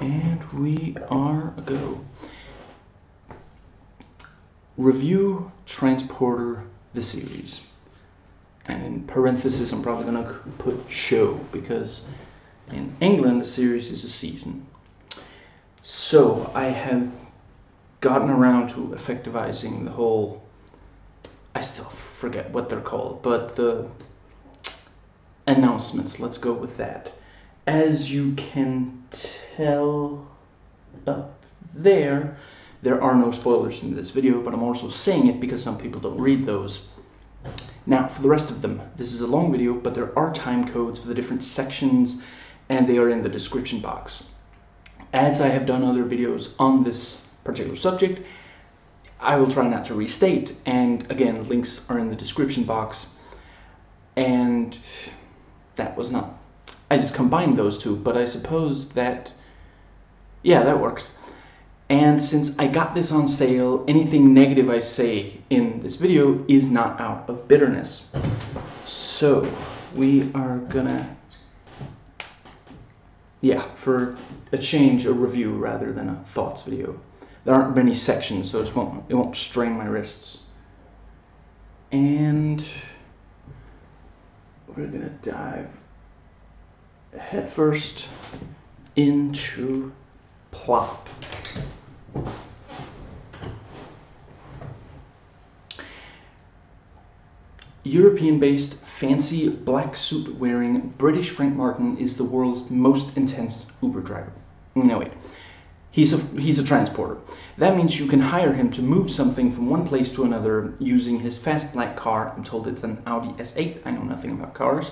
And we are a go. Review Transporter the series. And in parentheses, I'm probably going to put show, because in England, a series is a season. So I have gotten around to effectivizing the whole, I still forget what they're called, but the announcements, let's go with that. As you can tell up there are no spoilers in this video, but I'm also saying it because some people don't read those. Now, for the rest of them, this is a long video, but there are time codes for the different sections, and they are in the description box. As I have done other videos on this particular subject, I will try not to restate, and again, links are in the description box. And that was not, I just combined those two, but I suppose that, yeah, that works. And since I got this on sale, anything negative I say in this video is not out of bitterness. So we are gonna, yeah, for a change, a review rather than a thoughts video. There aren't many sections, so it won't strain my wrists. And we're gonna dive headfirst into plot. European-based, fancy, black suit-wearing British Frank Martin is the world's most intense Uber driver. No, wait. He's a transporter. That means you can hire him to move something from one place to another using his fast black car. I'm told it's an Audi S8. I know nothing about cars.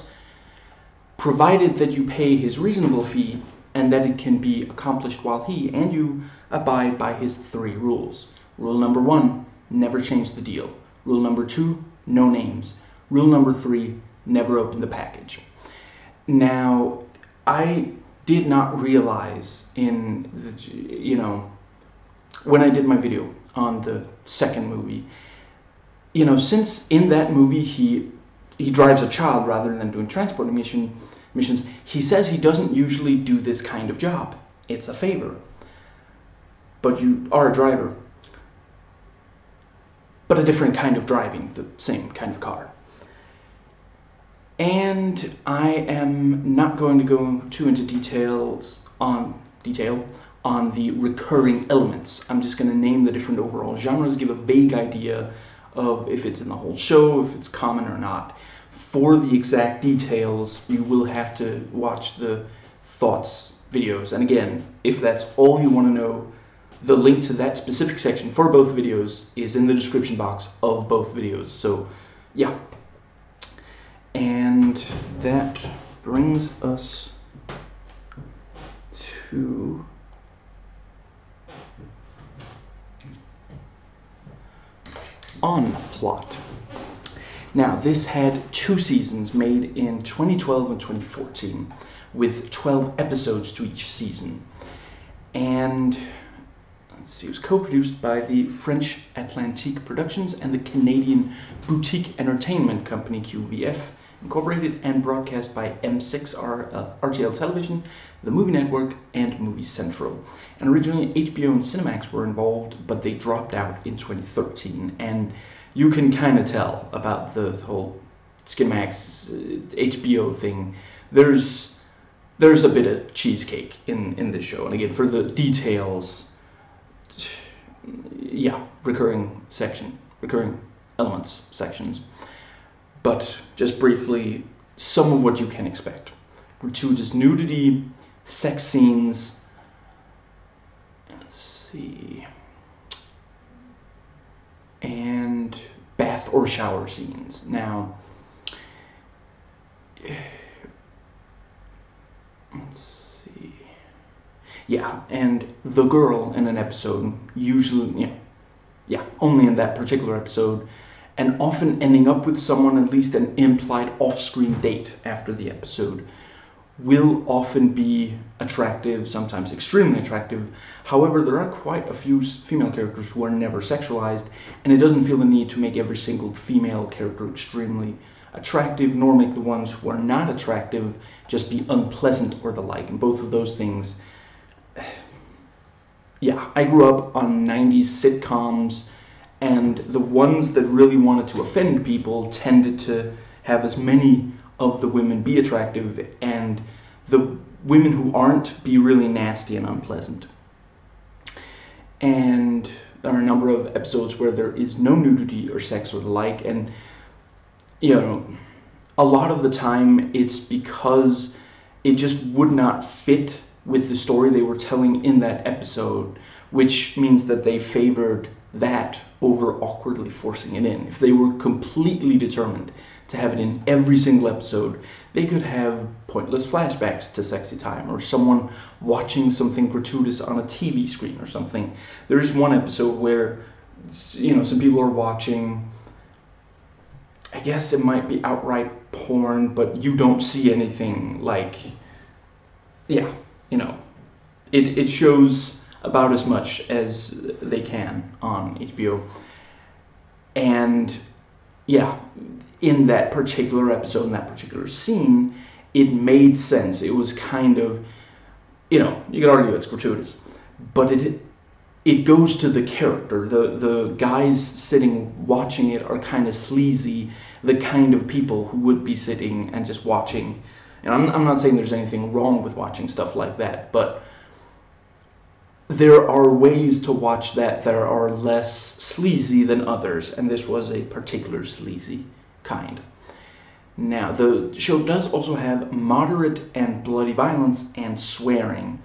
Provided that you pay his reasonable fee and that it can be accomplished while he and you abide by his 3 rules. Rule number 1, never change the deal. Rule number 2, no names. Rule number 3, never open the package. Now, I did not realize in the, when I did my video on the second movie, since in that movie he drives a child rather than doing transporting missions, he says he doesn't usually do this kind of job. It's a favor. But you are a driver. But a different kind of driving, the same kind of car. And I am not going to go too into detail on the recurring elements. I'm just going to name the different overall genres, give a vague idea of if it's in the whole show, if it's common or not. For the exact details, you will have to watch the thoughts videos. And again, if that's all you want to know, the link to that specific section for both videos is in the description box of both videos. So, yeah. And that brings us to plot. Now, this had 2 seasons made in 2012 and 2014, with 12 episodes to each season. And let's see, it was co-produced by the French Atlantique Productions and the Canadian boutique entertainment company QVF Incorporated, and broadcast by M6 RTL Television, the Movie Network, and Movie Central. And originally HBO and Cinemax were involved, but they dropped out in 2013. And you can kind of tell about the whole Cinemax HBO thing. There's a bit of cheesecake in this show. And again, for the details, yeah, recurring elements sections. But just briefly, some of what you can expect. Gratuitous nudity, sex scenes, let's see, and bath or shower scenes. Now, let's see, yeah, and the girl in an episode, usually, only in that particular episode, and often ending up with someone, at least an implied off-screen date after the episode, will often be attractive, sometimes extremely attractive. However, there are quite a few female characters who are never sexualized, and it doesn't feel the need to make every single female character extremely attractive, nor make the ones who are not attractive just be unpleasant or the like. And both of those things yeah, I grew up on 90s sitcoms, and the ones that really wanted to offend people tended to have as many of the women be attractive, and the women who aren't be really nasty and unpleasant. And there are a number of episodes where there is no nudity or sex or the like, and you know, a lot of the time it's because it just would not fit with the story they were telling in that episode, which means that they favored that over awkwardly forcing it in. If they were completely determined to have it in every single episode, they could have pointless flashbacks to sexy time, or someone watching something gratuitous on a TV screen or something. There is one episode where, some people are watching, I guess it might be outright porn, but you don't see anything like, it shows about as much as they can on HBO. And in that particular episode, in that particular scene, it made sense. It was kind of, you could argue it's gratuitous, but it goes to the character. The guys sitting watching it are kind of sleazy, the kind of people who would be sitting and just watching. And I'm not saying there's anything wrong with watching stuff like that, but there are ways to watch that are less sleazy than others, and this was a particular sleazy kind. Now, the show does also have moderate and bloody violence and swearing.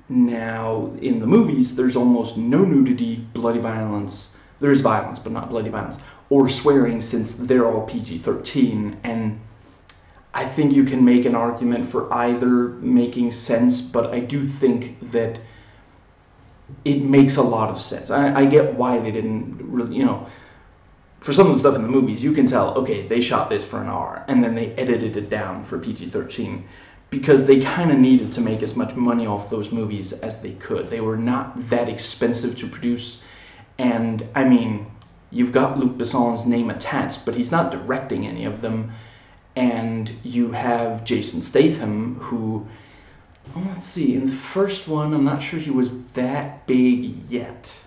Now, in the movies, there's almost no nudity, bloody violence. There is violence, but not bloody violence, or swearing, since they're all PG-13, and I think you can make an argument for either making sense, but I do think that it makes a lot of sense. I get why they didn't really, for some of the stuff in the movies, you can tell, okay, they shot this for an hour, and then they edited it down for PG-13, because they kind of needed to make as much money off those movies as they could. They were not that expensive to produce, and, I mean, you've got Luc Besson's name attached, but he's not directing any of them, and you have Jason Statham, who, let's see, in the first one, I'm not sure he was that big yet.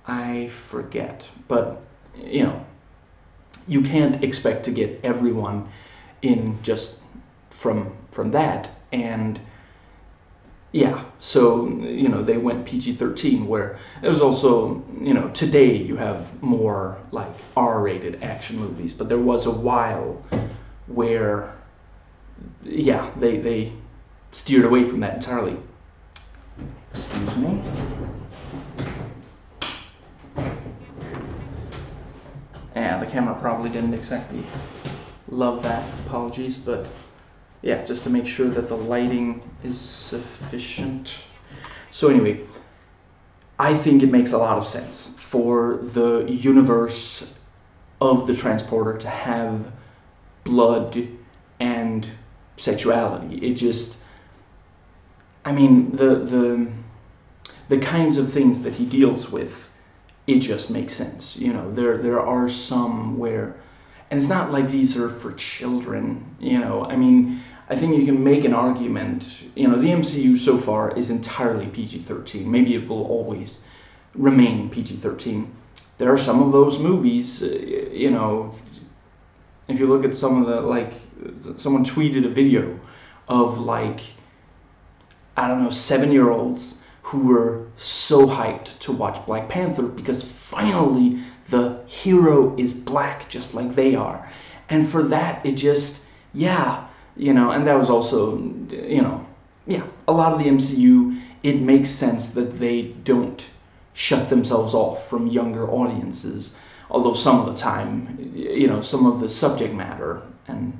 I forget, but, you can't expect to get everyone in just from that, and so they went PG-13, where it was also, today you have more like R-rated action movies, but there was a while where they steered away from that entirely. Excuse me. Yeah, the camera probably didn't exactly love that, apologies, but just to make sure that the lighting is sufficient. So anyway, I think it makes a lot of sense for the universe of the Transporter to have blood and sexuality. It just, I mean, the kinds of things that he deals with, it just makes sense. There are some where, and it's not like these are for children, I mean, I think you can make an argument, the MCU so far is entirely PG-13. Maybe it will always remain PG-13. There are some of those movies, if you look at some of the, someone tweeted a video of 7-year-olds who were so hyped to watch Black Panther because finally the hero is black just like they are. And for that, it just, and that was also, a lot of the MCU, it makes sense that they don't shut themselves off from younger audiences, although some of the time, some of the subject matter, and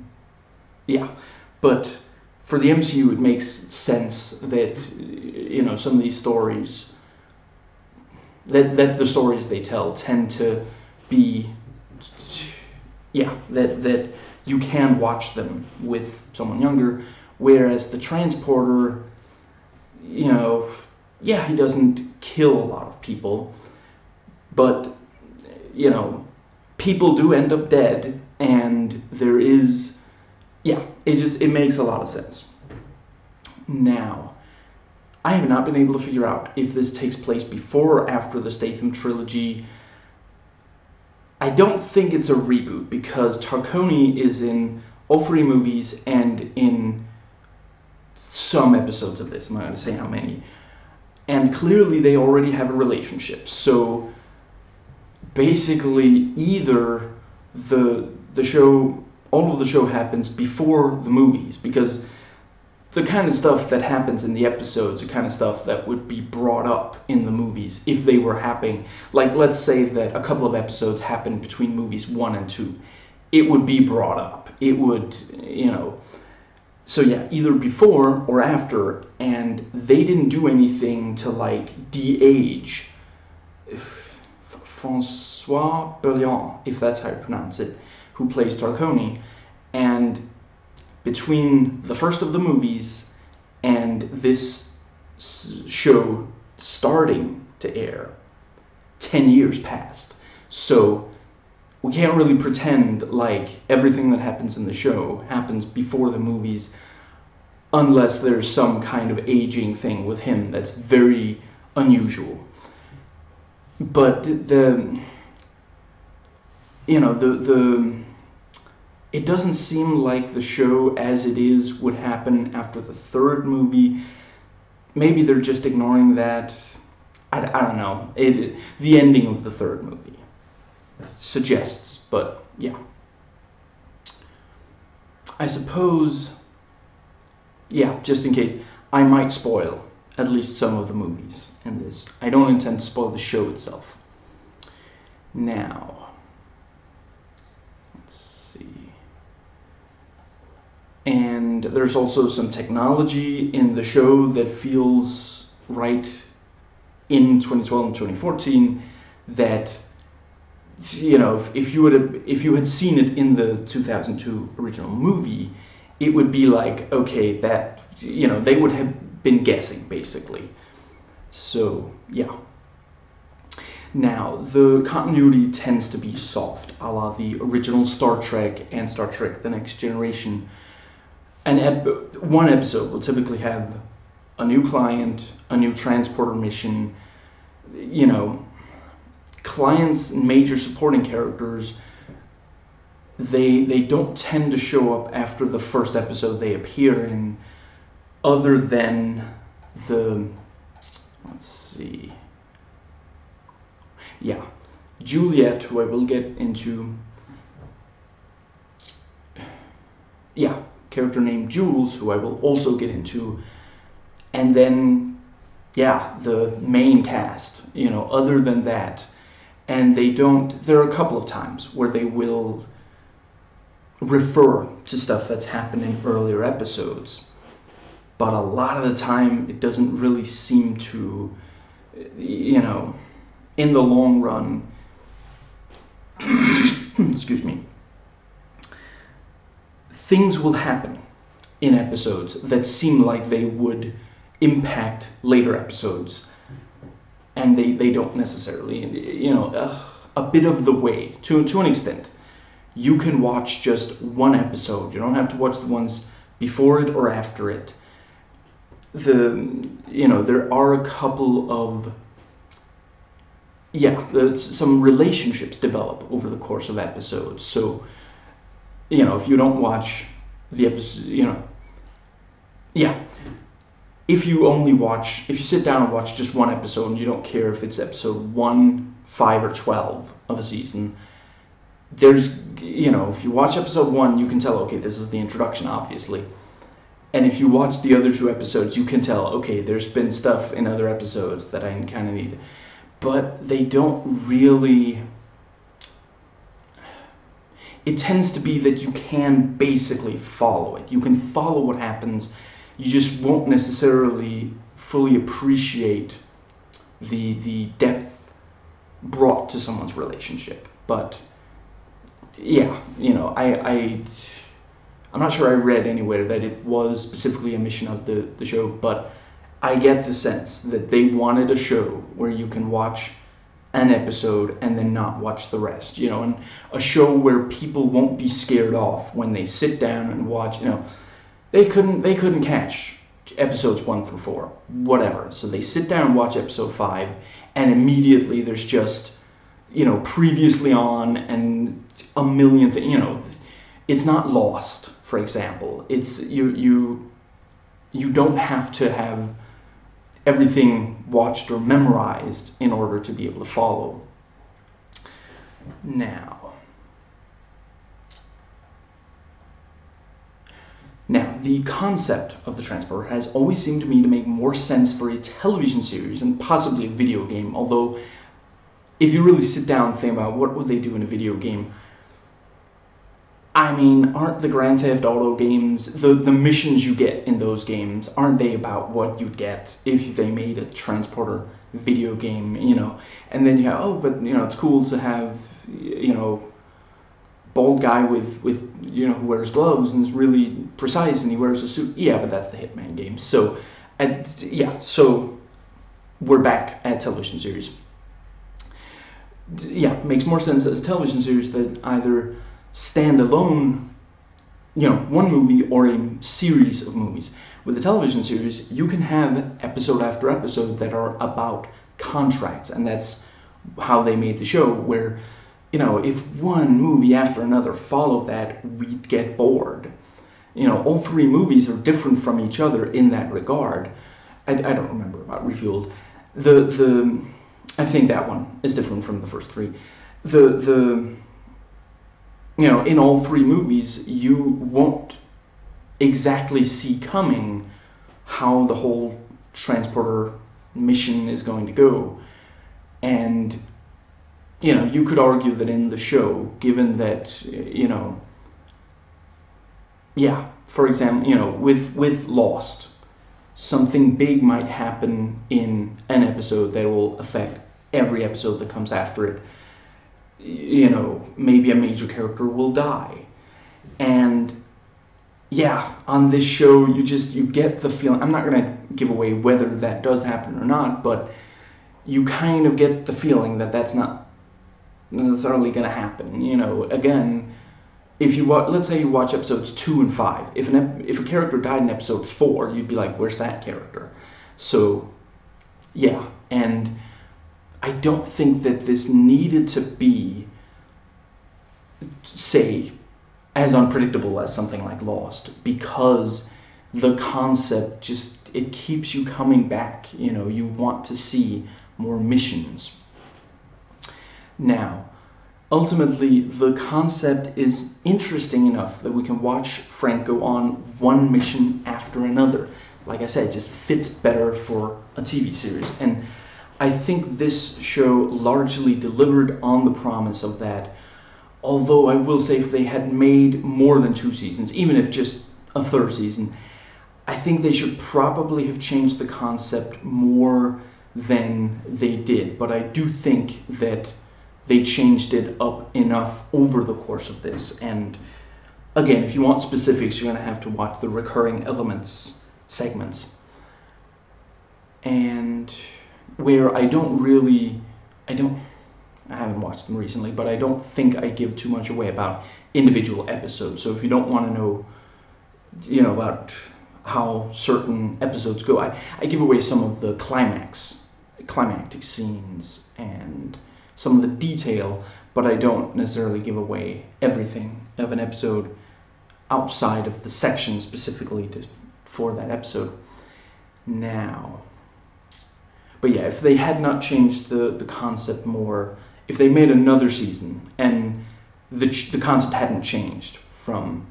but for the MCU, it makes sense that, some of these stories, that the stories they tell tend to be, that you can watch them with someone younger, whereas the Transporter, he doesn't kill a lot of people, but, people do end up dead, and there is, it makes a lot of sense. Now, I have not been able to figure out if this takes place before or after the Statham trilogy. I don't think it's a reboot because Tarconi is in all three movies and in some episodes of this. I'm not going to say how many. And clearly they already have a relationship. So basically either the show, all of the show happens before the movies, because the kind of stuff that happens in the episodes are kind of stuff that would be brought up in the movies if they were happening. Like, let's say that a couple of episodes happen between movies 1 and 2. It would be brought up. It would, So yeah, either before or after, and they didn't do anything to, like, de-age Francois Berliand, if that's how you pronounce it, who plays Tarconi. And between the first of the movies and this show starting to air, 10 years passed. So we can't really pretend like everything that happens in the show happens before the movies, unless there's some kind of aging thing with him that's very unusual. But it doesn't seem like the show as it is would happen after the third movie. Maybe they're just ignoring that. I don't know. The ending of the third movie suggests, but yeah. I suppose, yeah, just in case, I might spoil at least some of the movies in this. I don't intend to spoil the show itself. Now, and there's also some technology in the show that feels right in 2012 and 2014 that, if you had seen it in the 2002 original movie, it would be like, okay, that, they would have been guessing, basically. So, yeah. Now, the continuity tends to be soft, a la the original Star Trek and Star Trek The Next Generation. One episode will typically have a new client, a new transporter mission, clients and major supporting characters. They don't tend to show up after the first episode they appear in, other than Juliet, who I will get into. Character named Jules, who I will also get into, and then, the main cast, other than that. And there are a couple of times where they will refer to stuff that's happened in earlier episodes, but a lot of the time it doesn't really seem to, in the long run, excuse me, things will happen in episodes that seem like they would impact later episodes, and they don't necessarily. A bit of the way, to an extent. You can watch just one episode. You don't have to watch the ones before it or after it. There are a couple of some relationships develop over the course of episodes. So, if you don't watch the episode, if you sit down and watch just one episode and you don't care if it's episode 1, 5, or 12 of a season, if you watch episode 1, you can tell, okay, this is the introduction, obviously. And if you watch the other 2 episodes, you can tell, okay, there's been stuff in other episodes that I kind of need. But they don't really. It tends to be that you can basically follow it. You can follow what happens. You just won't necessarily fully appreciate the depth brought to someone's relationship. But I'm not sure I read anywhere that it was specifically a mission of the show, but I get the sense that they wanted a show where you can watch an episode and then not watch the rest, and a show where people won't be scared off when they sit down and watch. They couldn't catch episodes 1 through 4, whatever. So they sit down and watch episode 5, and immediately there's just, previously on and a million things. It's not Lost, for example. It's you don't have to have everything watched or memorized in order to be able to follow. Now, the concept of the transporter has always seemed to me to make more sense for a television series and possibly a video game, although if you really sit down and think about what would they do in a video game, I mean, aren't the Grand Theft Auto games, the missions you get in those games, aren't they about what you'd get if they made a transporter video game, And then you have, it's cool to have, bald guy with who wears gloves and is really precise and he wears a suit. Yeah, but that's the Hitman game. So, so we're back at television series. Yeah, makes more sense as television series that either stand alone, one movie or a series of movies. With a television series, you can have episode after episode that are about contracts, and that's how they made the show, where if one movie after another followed that, we'd get bored. All 3 movies are different from each other in that regard. I don't remember about Refueled. I think that one is different from the first 3. In all 3 movies, you won't exactly see coming how the whole transporter mission is going to go. And you could argue that in the show, given that, for example, with Lost, something big might happen in an episode that will affect every episode that comes after it. Maybe a major character will die. And on this show, you get the feeling, I'm not going to give away whether that does happen or not, but you kind of get the feeling that that's not necessarily going to happen. Again, if you let's say you watch episodes 2 and 5, if a character died in episode 4, you'd be like, where's that character? So, and I don't think that this needed to be, say, as unpredictable as something like Lost, because the concept it keeps you coming back. You want to see more missions. Now, ultimately, the concept is interesting enough that we can watch Frank go on one mission after another. Like I said, it just fits better for a TV series. And I think this show largely delivered on the promise of that. Although I will say, if they had made more than 2 seasons, even if just a 3rd season, I think they should probably have changed the concept more than they did. But I do think that they changed it up enough over the course of this. And again, if you want specifics, you're going to have to watch the recurring elements segments. And where I haven't watched them recently, but I don't think I give too much away about individual episodes. So if you don't want to know, about how certain episodes go, I give away some of the climactic scenes and some of the detail, but I don't necessarily give away everything of an episode outside of the section specifically for that episode. Now, but if they had not changed the concept more, if they made another season and the concept hadn't changed from,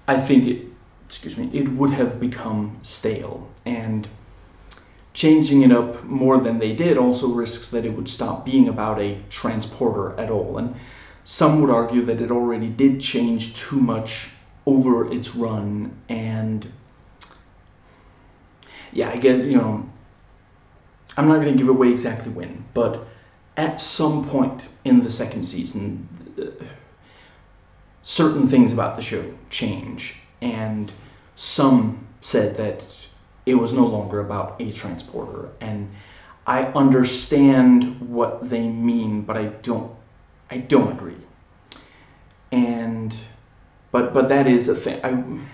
I think it would have become stale. And changing it up more than they did also risks that it would stop being about a transporter at all. And some would argue that it already did change too much over its run. And I guess, I'm not going to give away exactly when, but at some point in the 2nd season, certain things about the show change. And some said that it was no longer about a transporter, and I understand what they mean, but I don't agree. And but that is a thing.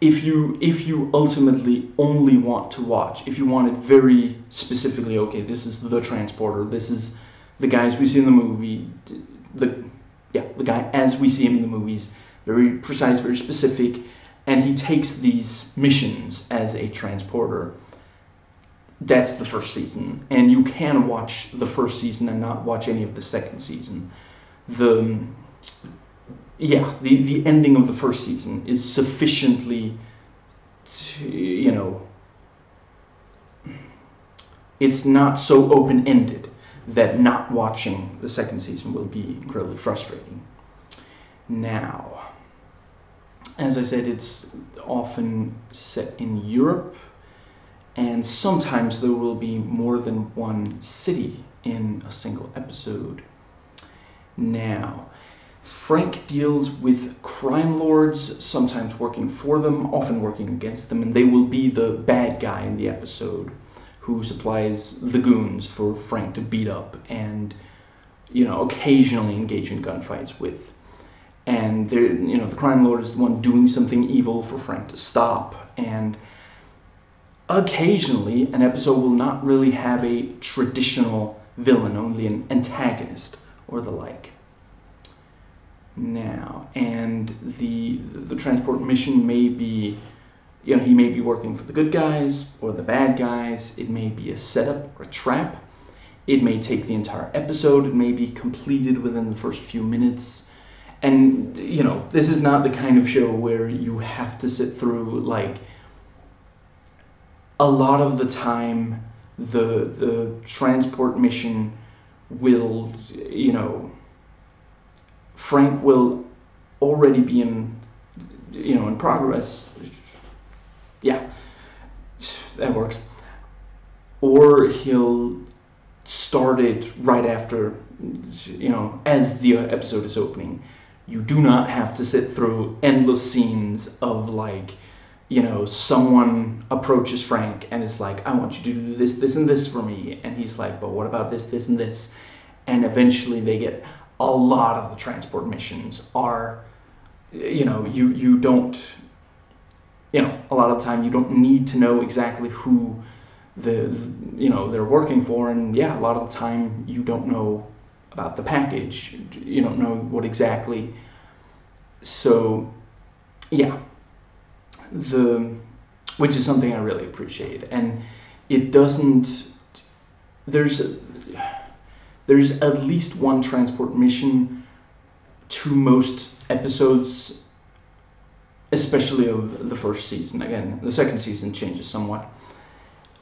if you ultimately only want to watch, if you want it very specifically, okay, this is the transporter, this is the guys we see in the movie, the guy as we see him in the movies, very precise, very specific, and he takes these missions as a transporter. That's the first season, and you can watch the first season and not watch any of the second season. The ending of the first season is sufficiently, it's not so open-ended that not watching the second season will be incredibly frustrating. Now, as I said, it's often set in Europe, and sometimes there will be more than one city in a single episode. Now, Frank deals with crime lords, sometimes working for them, often working against them, and they will be the bad guy in the episode who supplies the goons for Frank to beat up and, occasionally engage in gunfights with. And the crime lord is the one doing something evil for Frank to stop. And occasionally, an episode will not really have a traditional villain, only an antagonist or the like. Now, and the transport mission may be, he may be working for the good guys or the bad guys. It may be a setup or a trap. It may take the entire episode. It may be completed within the first few minutes. And, this is not the kind of show where you have to sit through, like, a lot of the time the transport mission will, Frank will already be in progress. Yeah, that works. Or he'll start it right after, as the episode is opening. You do not have to sit through endless scenes of, like, someone approaches Frank and is like, I want you to do this, this, and this for me. And he's like, but what about this, this, and this? And eventually they get, a lot of the transport missions are, you don't, a lot of the time you don't need to know exactly who they're working for. And yeah, a lot of the time you don't know about the package. You don't know what exactly. So, yeah. Which is something I really appreciate. And it doesn't, there's at least one transport mission to most episodes, especially of the first season. Again, the second season changes somewhat.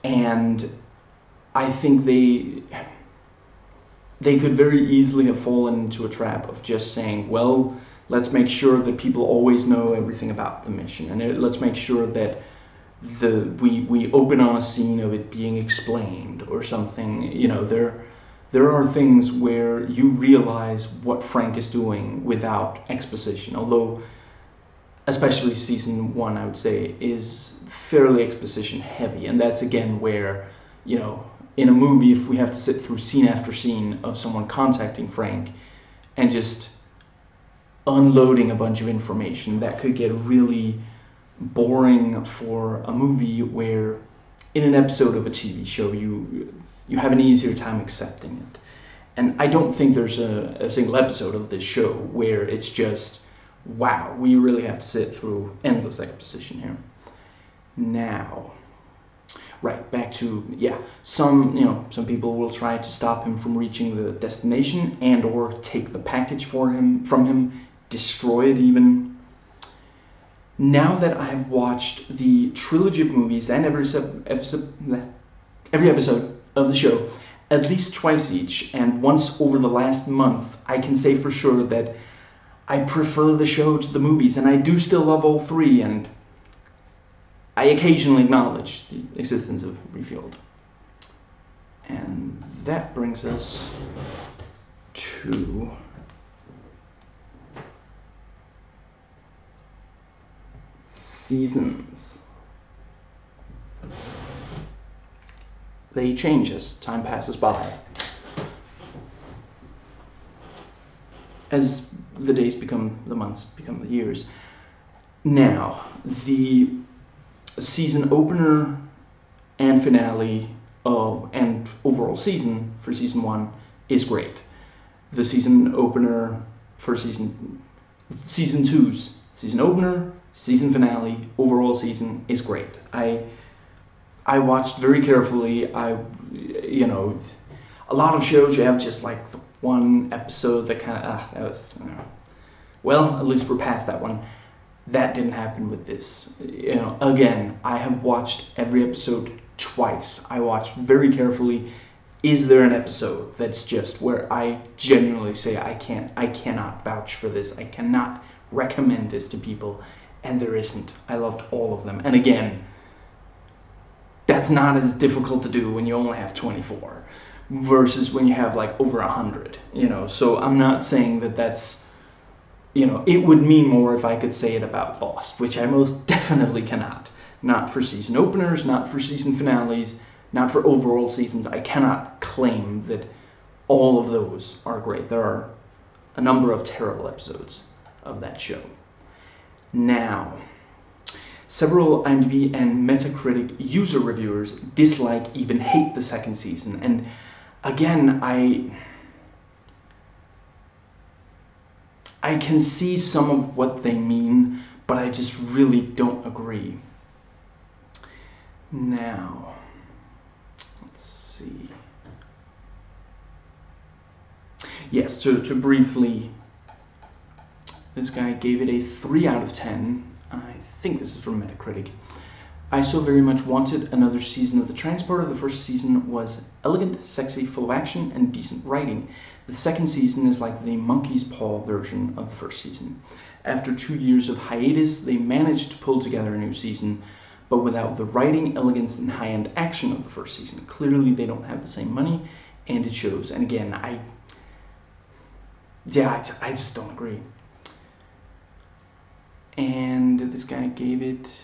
And I think they could very easily have fallen into a trap of just saying, well, let's make sure that people always know everything about the mission, and let's make sure that we open on a scene of it being explained or something. There are things where you realize what Frank is doing without exposition, although especially season 1, I would say, is fairly exposition heavy. And that's again where, in a movie, if we have to sit through scene after scene of someone contacting Frank and just unloading a bunch of information, that could get really boring for a movie where in an episode of a TV show you have an easier time accepting it. And I don't think there's a single episode of this show where it's just, wow, we really have to sit through endless exposition here. Now, right, back to, some people will try to stop him from reaching the destination and or take the package from him, destroy it even. Now that I've watched the trilogy of movies and every episode of the show at least twice each, and once over the last month, I can say for sure that I prefer the show to the movies, and I do still love all three, and I occasionally acknowledge the existence of Refueled. And that brings us to seasons. They change as time passes by. As the days become the months, become the years. Now, the season opener and finale and overall season for season 1 is great. The season opener for season 2's season opener, season finale, overall season is great. I watched very carefully. You know, a lot of shows you have just like the one episode that kind of that was, well, at least we're past that one. That didn't happen with this. You know, again, I have watched every episode twice. I watched very carefully. Is there an episode that's just where I genuinely say I cannot vouch for this, I cannot recommend this to people? And there isn't. I loved all of them. And again, that's not as difficult to do when you only have 24 versus when you have like over 100, you know. So I'm not saying that that's, you know, it would mean more if I could say it about Lost, which I most definitely cannot. Not for season openers, not for season finales, not for overall seasons. I cannot claim that all of those are great. There are a number of terrible episodes of that show. Now, several IMDb and Metacritic user reviewers dislike, even hate the second season. And again, I can see some of what they mean, but I just really don't agree. Now, let's see. Yes, to briefly, this guy gave it a 3 out of 10. I think this is from Metacritic. I so very much wanted another season of The Transporter. The first season was elegant, sexy, full of action, and decent writing. The second season is like the monkey's paw version of the first season. After 2 years of hiatus, they managed to pull together a new season, but without the writing, elegance, and high-end action of the first season. Clearly, they don't have the same money, and it shows. And again, I just don't agree. And this guy gave it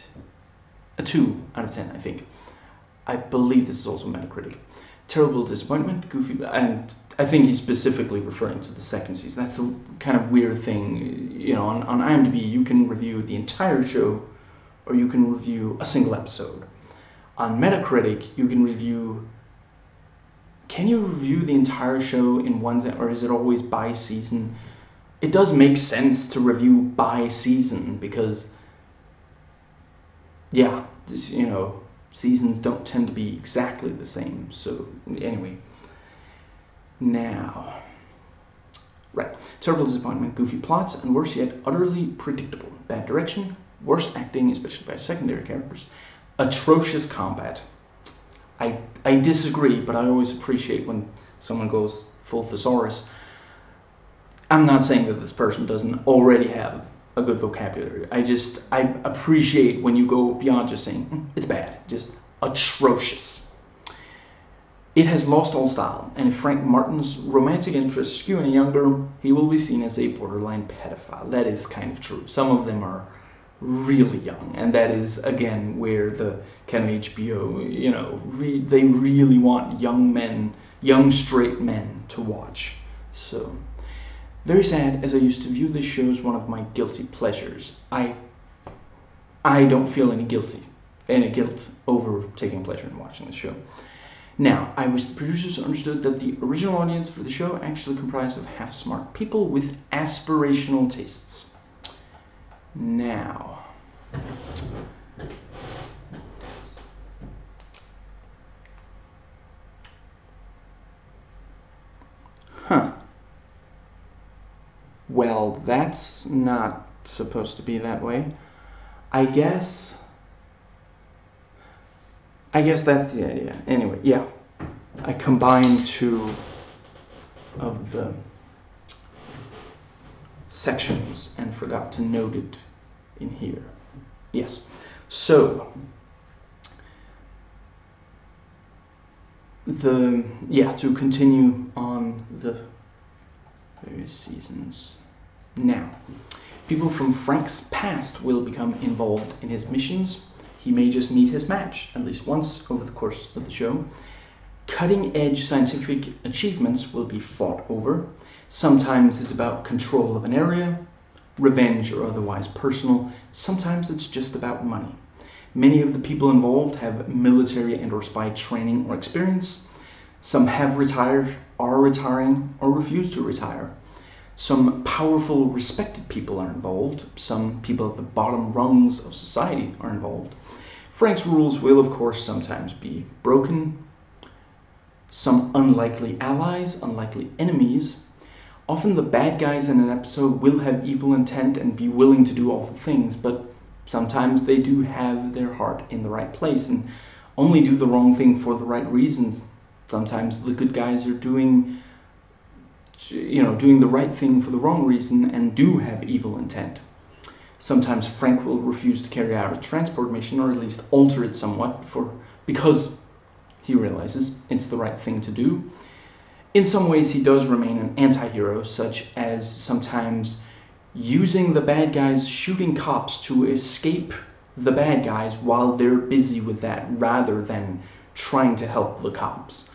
a 2 out of 10, I think. I believe this is also Metacritic. Terrible disappointment, goofy, and I think he's specifically referring to the second season. That's the kind of weird thing, you know, on IMDb you can review the entire show or you can review a single episode. On Metacritic you can review, can you review the entire show in one, or is it always by season? It does make sense to review by season because, yeah, just, you know, seasons don't tend to be exactly the same. So anyway, now, right, terrible disappointment, goofy plots, and worse yet, utterly predictable. Bad direction, worse acting, especially by secondary characters, atrocious combat. I disagree, but I always appreciate when someone goes full thesaurus. I'm not saying that this person doesn't already have a good vocabulary. I appreciate when you go beyond just saying, it's bad, just atrocious. It has lost all style, and if Frank Martin's romantic interests skew any younger, he will be seen as a borderline pedophile. That is kind of true. Some of them are really young, and that is, again, where the kind of HBO, you know, they really want young men, young straight men to watch. So, very sad, as I used to view this show as one of my guilty pleasures. I don't feel any guilt over taking pleasure in watching the show. Now, I wish the producers understood that the original audience for the show actually comprised of half-smart people with aspirational tastes. Now, well, that's not supposed to be that way. I guess that's, yeah. Anyway, yeah. I combined 2 of the sections and forgot to note it in here. Yes. So, to continue on the various seasons. Now, people from Frank's past will become involved in his missions. He may just meet his match at least once over the course of the show. Cutting-edge scientific achievements will be fought over. Sometimes it's about control of an area. revenge or otherwise personal. Sometimes it's just about money. Many of the people involved have military and or spy training or experience. Some have retired, are retiring, or refuse to retire. Some powerful, respected people are involved. Some people at the bottom rungs of society are involved. Frank's rules will, of course, sometimes be broken. Some unlikely allies, unlikely enemies. Often the bad guys in an episode will have evil intent and be willing to do awful things, but sometimes they do have their heart in the right place and only do the wrong thing for the right reasons. Sometimes the good guys are doing the right thing for the wrong reason and do have evil intent. Sometimes Frank will refuse to carry out a transport mission, or at least alter it somewhat, because he realizes it's the right thing to do. In some ways, he does remain an anti-hero, such as sometimes using the bad guys shooting cops to escape the bad guys while they're busy with that, rather than trying to help the cops.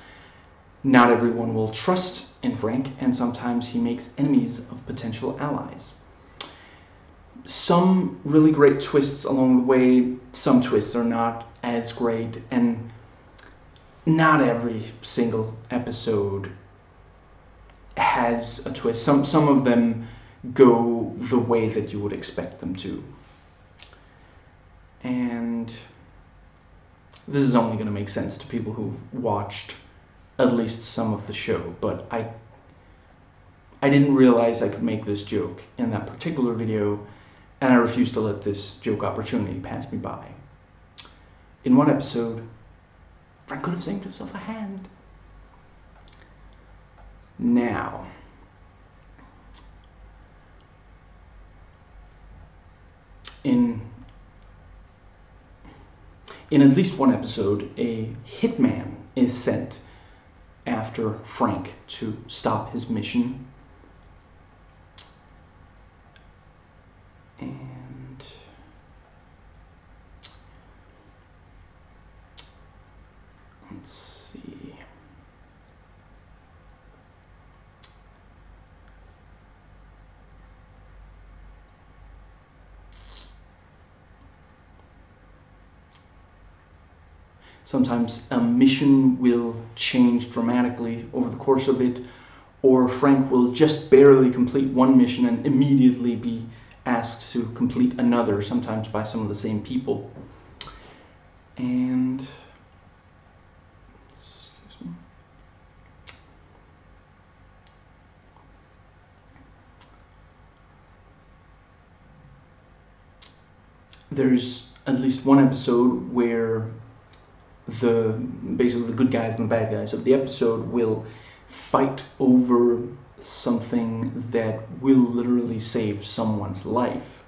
Not everyone will trust in Frank, and sometimes he makes enemies of potential allies. Some really great twists along the way, some twists are not as great, and not every single episode has a twist. Some of them go the way that you would expect them to. And this is only going to make sense to people who've watched at least some of the show, but I didn't realize I could make this joke in that particular video, and I refused to let this joke opportunity pass me by. In one episode, Frank could have saved himself a hand. Now, in at least one episode, a hitman is sent after Frank to stop his mission. And let's see. Sometimes a mission will change dramatically over the course of it, or Frank will just barely complete one mission and immediately be asked to complete another, sometimes by some of the same people. And excuse me. There's at least one episode where basically the good guys and the bad guys of the episode will fight over something that will literally save someone's life.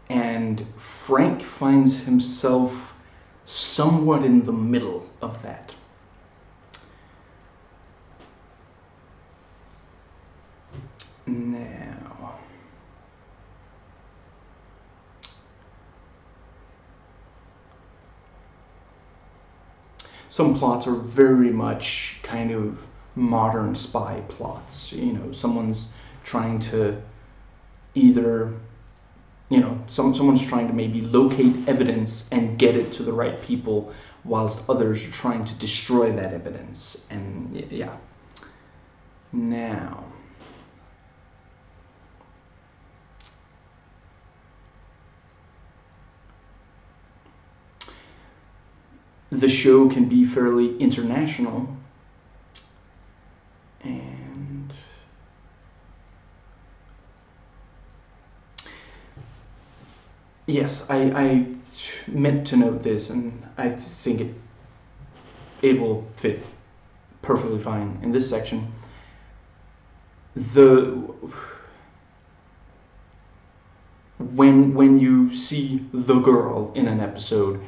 And Frank finds himself somewhat in the middle of that. Now, some plots are very much kind of modern spy plots. Someone's trying to someone's trying to maybe locate evidence and get it to the right people, whilst others are trying to destroy that evidence. And yeah. Now, the show can be fairly international, and yes, I meant to note this, and I think it will fit perfectly fine in this section. When you see the girl in an episode,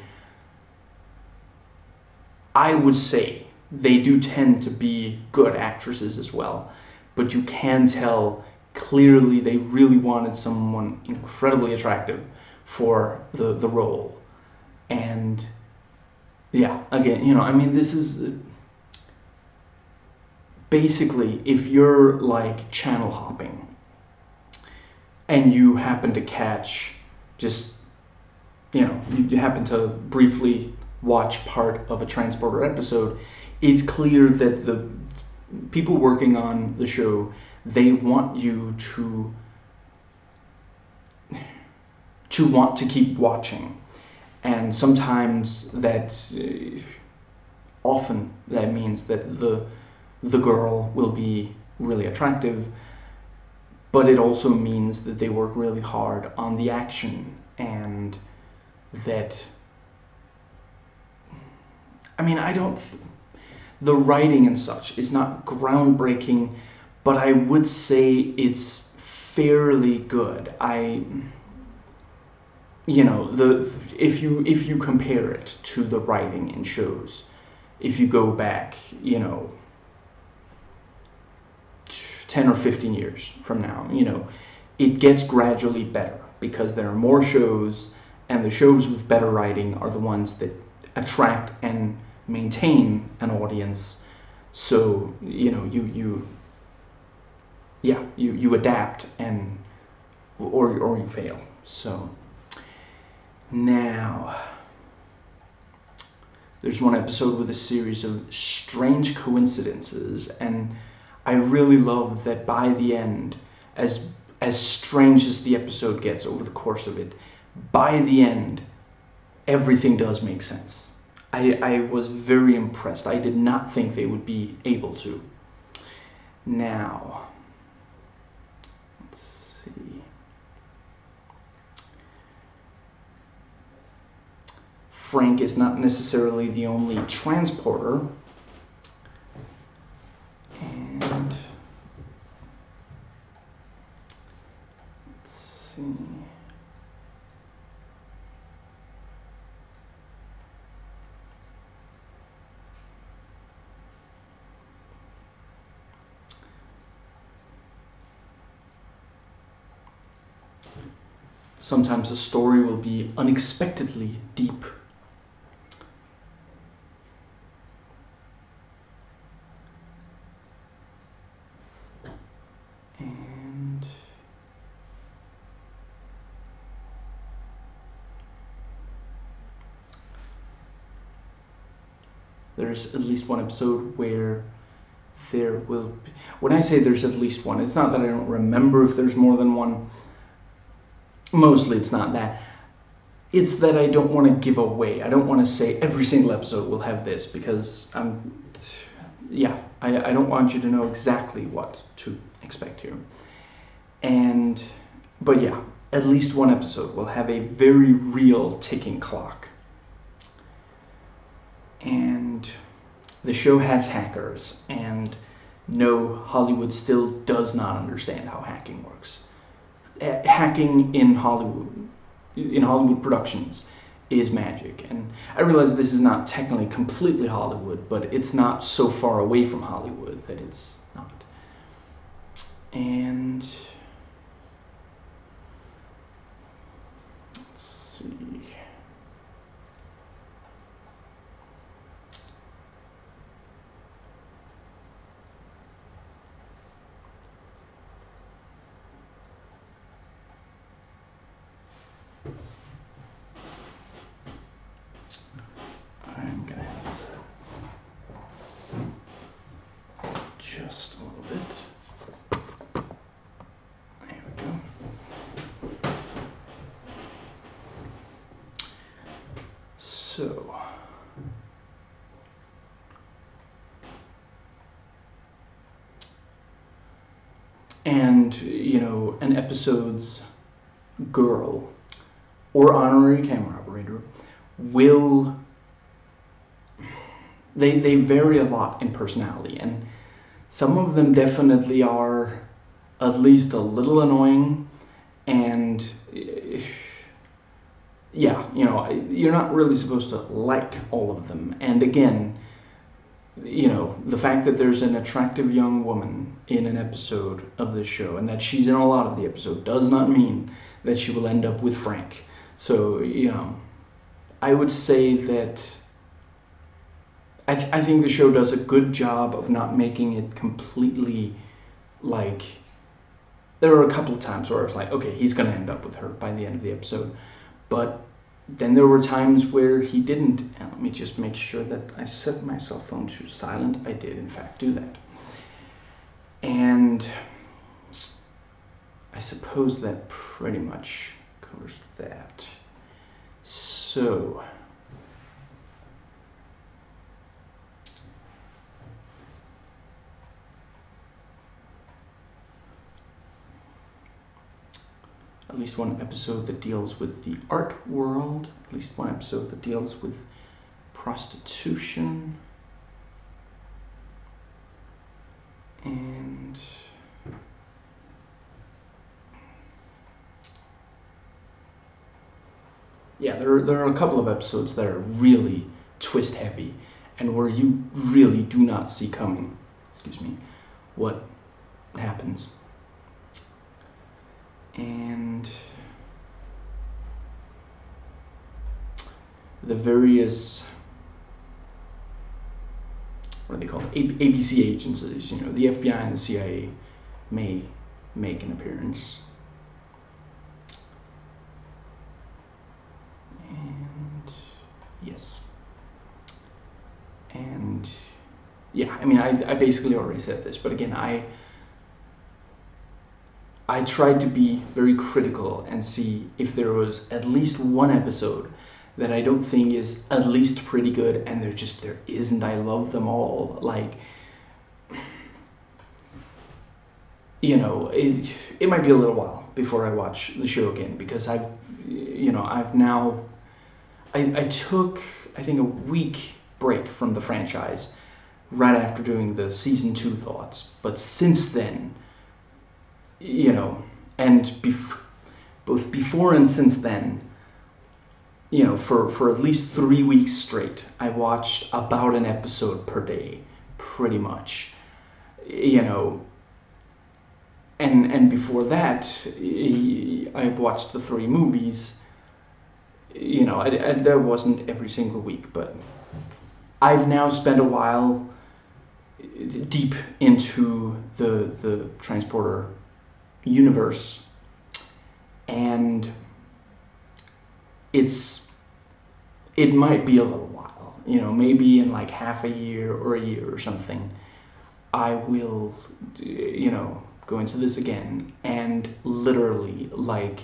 I would say they do tend to be good actresses as well, but you can tell clearly they really wanted someone incredibly attractive for the role. And yeah, again, this is basically, if you're like channel hopping and you happen to catch just, you happen to briefly watch part of a Transporter episode, it's clear that the people working on the show, they want you to want to keep watching. And sometimes often that means that the girl will be really attractive, but it also means that they work really hard on the action, and that, I mean, the writing and such is not groundbreaking, but I would say it's fairly good. If you compare it to the writing in shows, if you go back, 10 or 15 years from now, it gets gradually better because there are more shows, and the shows with better writing are the ones that attract and maintain an audience. So, you adapt or you fail. So now, there's one episode with a series of strange coincidences, and I really love that by the end, as strange as the episode gets over the course of it, by the end, everything does make sense. I was very impressed. I did not think they would be able to. Now, let's see. Frank is not necessarily the only transporter. And let's see. Sometimes a story will be unexpectedly deep. And there's at least one episode where there will be, when I say there's at least one, it's not that I don't remember if there's more than one. Mostly it's not that. It's that I don't want to give away. I don't want to say every single episode will have this, because I don't want you to know exactly what to expect here. But yeah, at least one episode will have a very real ticking clock. And the show has hackers, and no, Hollywood still does not understand how hacking works. Hacking in Hollywood productions is magic, and I realize this is not technically completely Hollywood, but it's not so far away from Hollywood that it's not. And let's see. I'm gonna have to just a little bit. There we go. So, and an episode's girl or honorary camera operator will, they vary a lot in personality, and some of them definitely are at least a little annoying, and yeah, you're not really supposed to like all of them. And again, the fact that there's an attractive young woman in an episode of this show, and that she's in a lot of the episode, does not mean that she will end up with Frank. So, I would say that I think the show does a good job of not making it completely like there were a couple of times where I was like, okay, he's going to end up with her by the end of the episode. But then there were times where he didn't. And let me just make sure that I set my cell phone to silent. I did, in fact, do that. And I suppose that pretty much covers that. So, at least one episode that deals with the art world, at least one episode that deals with prostitution, and yeah, there are a couple of episodes that are really twist heavy and where you really do not see coming, excuse me, what happens. And the various, what are they called, ABC agencies, you know, the FBI and the CIA may make an appearance. And yes. And yeah, I mean, I basically already said this, but again, I tried to be very critical and see if there was at least one episode that I don't think is at least pretty good, and there isn't. I love them all. Like, you know, it might be a little while before I watch the show again, because I took, I think, a week break from the franchise right after doing the season 2 thoughts. But since then, you know, and both before and since then, you know, for at least 3 weeks straight, I watched about an episode per day, pretty much, you know. And before that, I watched the 3 movies. You know, that wasn't every single week, but I've now spent a while deep into the Transporter universe, and it might be a little while, you know, maybe in like half a year or a year or something, I will, you know, go into this again. And literally, like,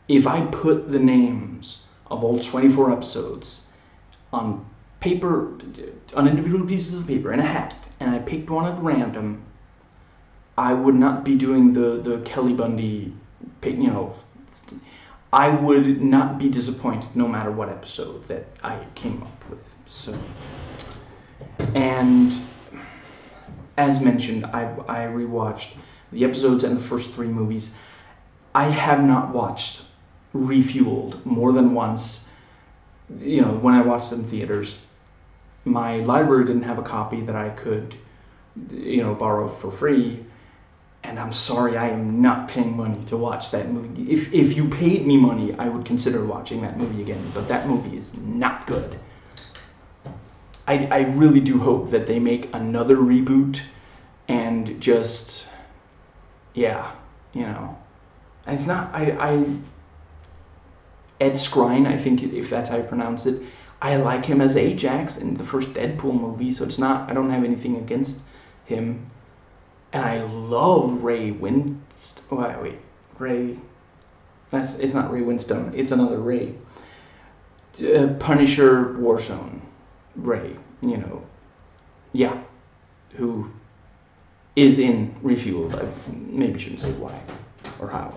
if I put the names of all 24 episodes on paper, on individual pieces of paper in a hat, and I picked one at random, I would not be doing the Kelly Bundy, you know, I would not be disappointed no matter what episode that I came up with. So, and as mentioned, I rewatched the episodes and the first 3 movies. I have not watched Refueled more than once. You know, when I watched them in theaters, my library didn't have a copy that I could, you know, borrow for free. And I'm sorry, I am not paying money to watch that movie. If you paid me money, I would consider watching that movie again. But that movie is not good. I really do hope that they make another reboot and just, yeah, you know. And it's not, Ed Skrein, I think, if that's how you pronounce it, I like him as Ajax in the first Deadpool movie, so it's not, I don't have anything against him. And I love Ray Ray, it's not Ray Winstone, it's another Ray. Punisher Warzone Ray, you know, yeah, who is in Refueled. I maybe shouldn't say why or how.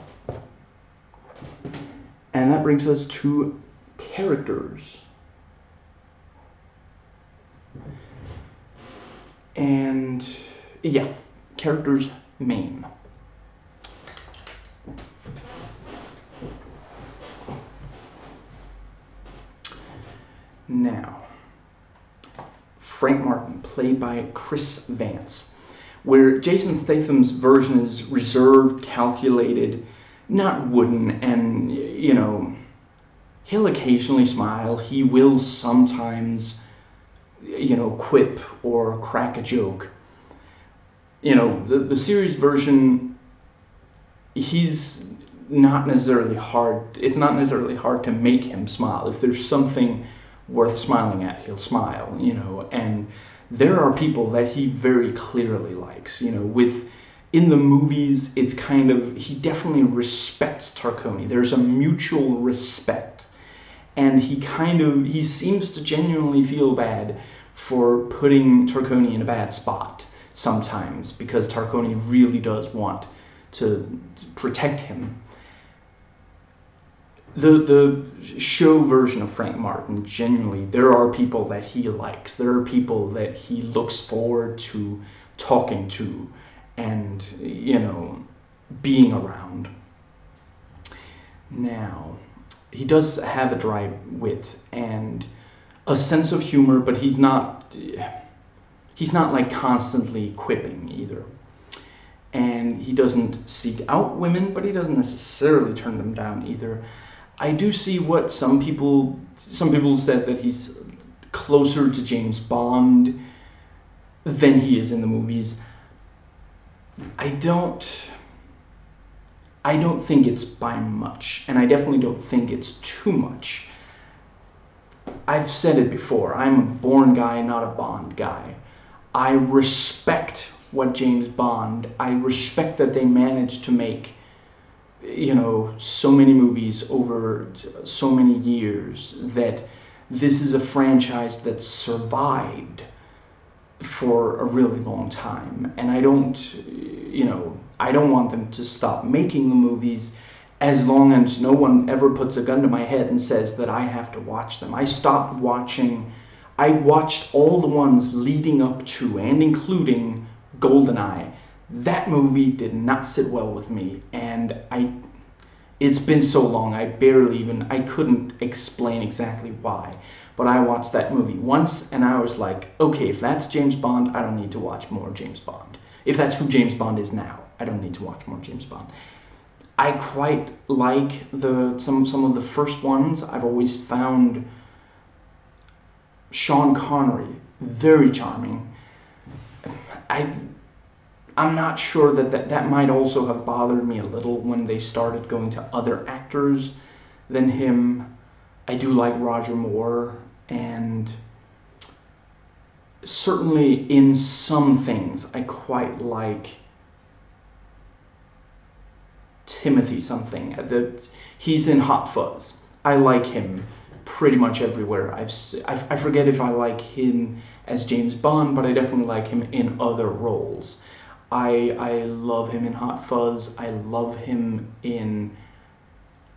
And that brings us to characters. And yeah, characters main. Now, Frank Martin, played by Chris Vance, where Jason Statham's version is reserved, calculated, not wooden, and, you know, he'll occasionally smile. He will sometimes, you know, quip or crack a joke. You know, the series version he's not necessarily hard. It's not necessarily hard to make him smile. If there's something worth smiling at, he'll smile, you know. And there are people that he very clearly likes, you know. In the movies, it's kind of, he definitely respects Tarconi. There's a mutual respect, and he seems to genuinely feel bad for putting Tarconi in a bad spot sometimes, because Tarconi really does want to protect him. The show version of Frank Martin, genuinely, there are people that he likes. There are people that he looks forward to talking to and, you know, being around. Now, he does have a dry wit and a sense of humor, but he's not like constantly quipping either. And he doesn't seek out women, but he doesn't necessarily turn them down either. I do see what some people said, that he's closer to James Bond than he is in the movies. I don't think it's by much, and I definitely don't think it's too much. I've said it before, I'm a Bourne guy, not a Bond guy. I respect what James Bond, I respect that they managed to make, you know, so many movies over so many years, that this is a franchise that survived for a really long time. And I don't want them to stop making the movies, as long as no one ever puts a gun to my head and says that I have to watch them. I watched all the ones leading up to and including GoldenEye. That movie did not sit well with me, and it's been so long, I couldn't explain exactly why. But I watched that movie once, and I was like, okay, if that's James Bond, I don't need to watch more James Bond. If that's who James Bond is now, I don't need to watch more James Bond. I quite like some of the first ones. I've always found Sean Connery very charming. I'm not sure that might also have bothered me a little when they started going to other actors than him. I do like Roger Moore, and certainly in some things I quite like Timothy something. He's in Hot Fuzz. I like him pretty much everywhere. I forget if I like him as James Bond, but I definitely like him in other roles. I love him in Hot Fuzz. I love him in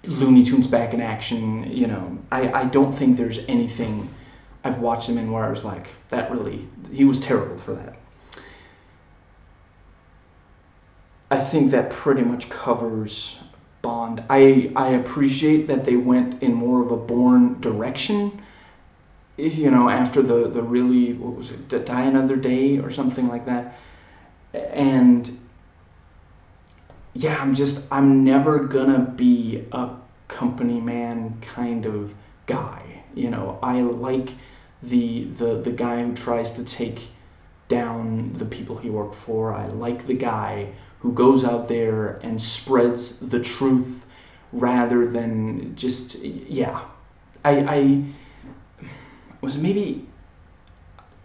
Looney Tunes Back in Action. You know, I don't think there's anything I've watched him in where I was like, he was terrible for that. I think that pretty much covers Bond. I appreciate that they went in more of a Bourne direction, you know, after the really, what was it, Die Another Day or something like that. And yeah, I'm never gonna be a company man kind of guy. You know, I like the guy who tries to take down the people he worked for. I like the guy who goes out there and spreads the truth rather than just, yeah. I was maybe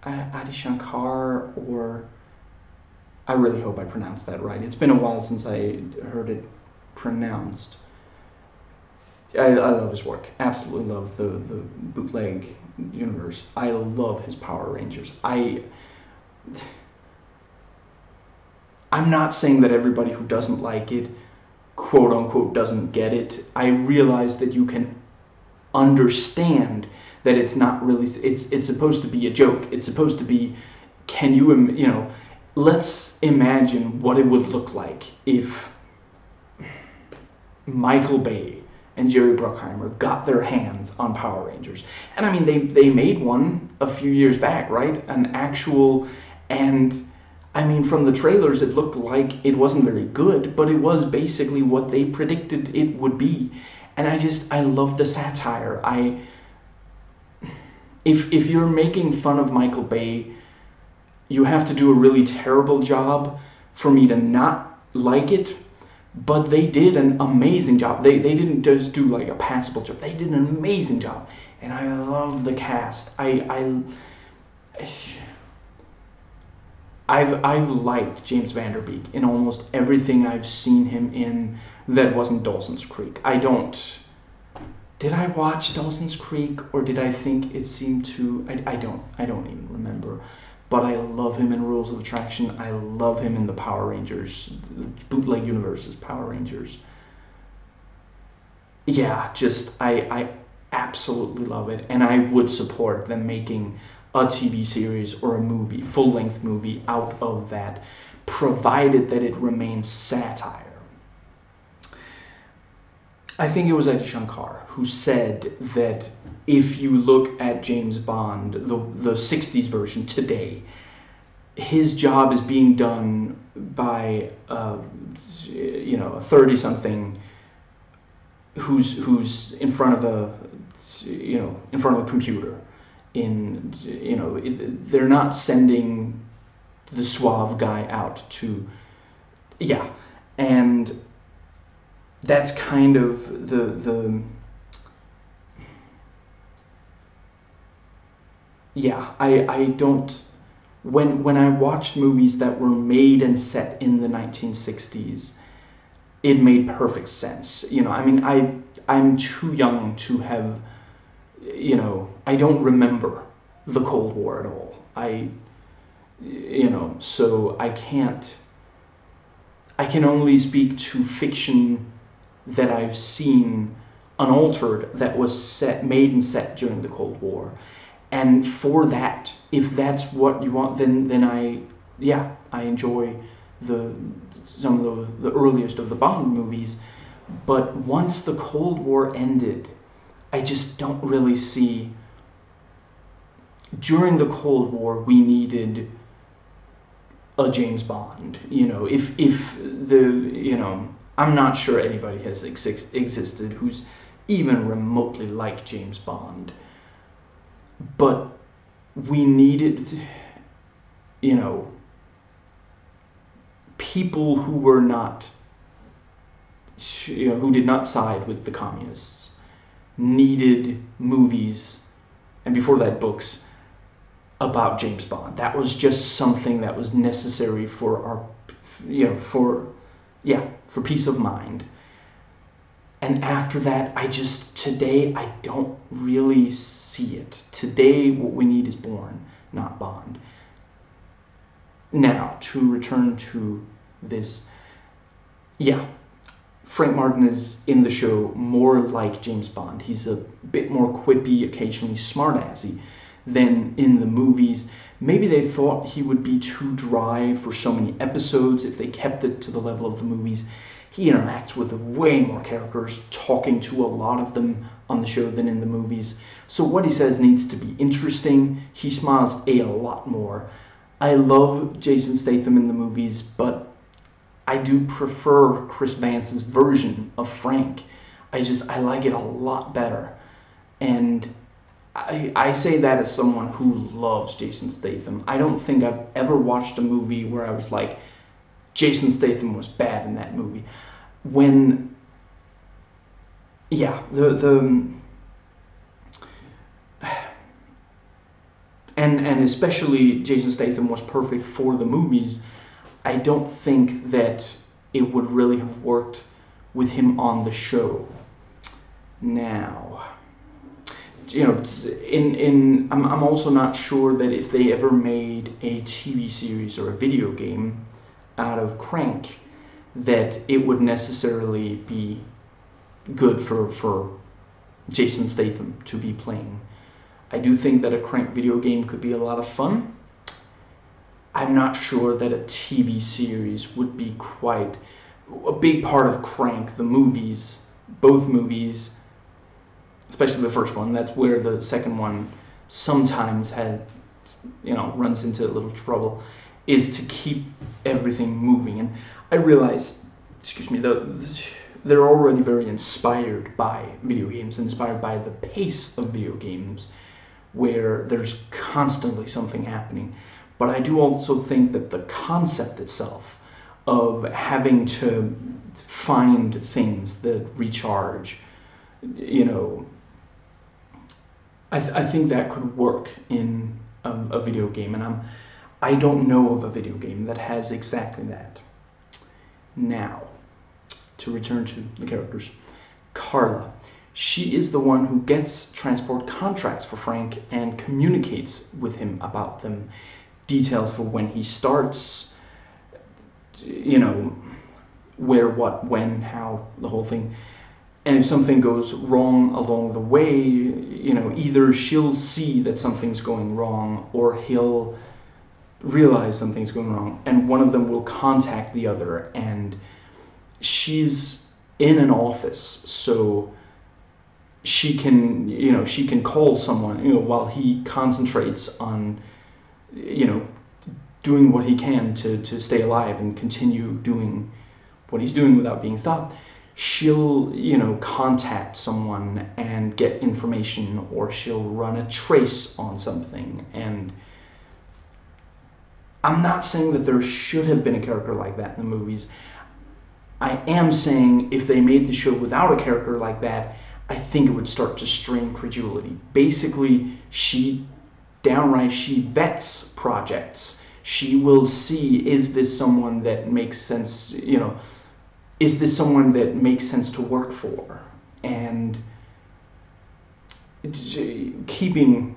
Adi Shankar, or I really hope I pronounced that right. It's been a while since I heard it pronounced. I love his work. Absolutely love the bootleg universe. I love his Power Rangers. I'm not saying that everybody who doesn't like it, quote unquote, doesn't get it. I realize that you can understand that it's not really, it's supposed to be a joke. It's supposed to be, let's imagine what it would look like if Michael Bay and Jerry Bruckheimer got their hands on Power Rangers. And I mean, they made one a few years back, right? An actual, and I mean, from the trailers, it looked like it wasn't very good, but it was basically what they predicted it would be. And I love the satire. If you're making fun of Michael Bay, you have to do a really terrible job for me to not like it. but they did an amazing job. They didn't just do like a passable job. They did an amazing job, and I love the cast. I've liked James Van Der Beek in almost everything I've seen him in that wasn't Dawson's Creek. Did I watch Dawson's Creek, or did I think it seemed to? I don't even remember. But I love him in Rules of Attraction. I love him in the Power Rangers, Bootleg Universe's Power Rangers. Yeah, just I absolutely love it, and I would support them making a TV series or a movie, full-length movie out of that, provided that it remains satire. I think it was Eddie Shankar who said that if you look at James Bond, the 60s version today, his job is being done by a 30-something who's in front of a computer. They're not sending the suave guy out to, yeah, and that's kind of the yeah, I don't, when I watched movies that were made and set in the 1960s, it made perfect sense. I'm too young to have, I don't remember the Cold War at all. So I can only speak to fiction that I've seen unaltered that was made and set during the Cold War. And for that, if that's what you want, then I enjoy some of the earliest of the Bond movies. But once the Cold War ended, I just don't really see. During the Cold War, we needed a James Bond. I'm not sure anybody has existed who's even remotely like James Bond. But we needed, people who were not, who did not side with the communists, needed movies, and before that, books about James Bond. That was just something that was necessary for our, for peace of mind. And after that, today, I don't really see it. Today, what we need is Bourne, not Bond. Now, to return to this, Frank Martin is in the show more like James Bond. He's a bit more quippy, occasionally smartassy than in the movies. Maybe they thought he would be too dry for so many episodes if they kept it to the level of the movies. He interacts with way more characters, talking to a lot of them on the show than in the movies. So what he says needs to be interesting. He smiles a lot more. I love Jason Statham in the movies, but I do prefer Chris Vance's version of Frank. I like it a lot better. And I say that as someone who loves Jason Statham. I don't think I've ever watched a movie where I was like, Jason Statham was bad in that movie. And especially Jason Statham was perfect for the movies. I don't think that it would really have worked with him on the show. Now, I'm also not sure that if they ever made a TV series or a video game out of Crank, that it would necessarily be good for Jason Statham to be playing. I do think that a Crank video game could be a lot of fun. I'm not sure that a TV series would be quite a big part of Crank, the movies, both movies, especially the first one. That's where the second one sometimes runs into a little trouble, is to keep everything moving. And I realize, they're already very inspired by video games, inspired by the pace of video games, where there's constantly something happening. But I do also think that the concept itself of having to find things that recharge. You know, I think that could work in a video game, and I don't know of a video game that has exactly that. Now, to return to the characters, Carla. She is the one who gets transport contracts for Frank and communicates with him about them. Details for when he starts, you know, where, what, when, how, the whole thing. And if something goes wrong along the way, you know, either she'll see that something's going wrong or he'll realize something's going wrong, and one of them will contact the other. And she's in an office, so she can, you know, she can call someone, you know, while he concentrates on, you know, doing what he can to stay alive and continue doing what he's doing without being stopped. She'll, you know, contact someone and get information, or she'll run a trace on something. And I'm not saying that there should have been a character like that in the movies. I am saying if they made the show without a character like that, I think it would start to strain credulity. Basically, she vets projects. She will see, is this someone that makes sense, you know, is this someone that makes sense to work for? And keeping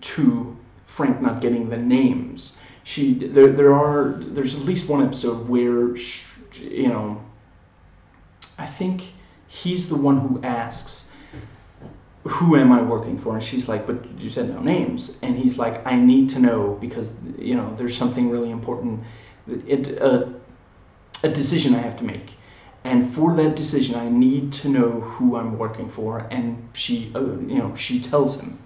to Frank not getting the names, there's at least one episode where, you know, I think he's the one who asks, who am I working for? And she's like, but you said no names. And he's like, I need to know because, you know, there's something really important, a decision I have to make. And for that decision, I need to know who I'm working for. And she, you know, she tells him.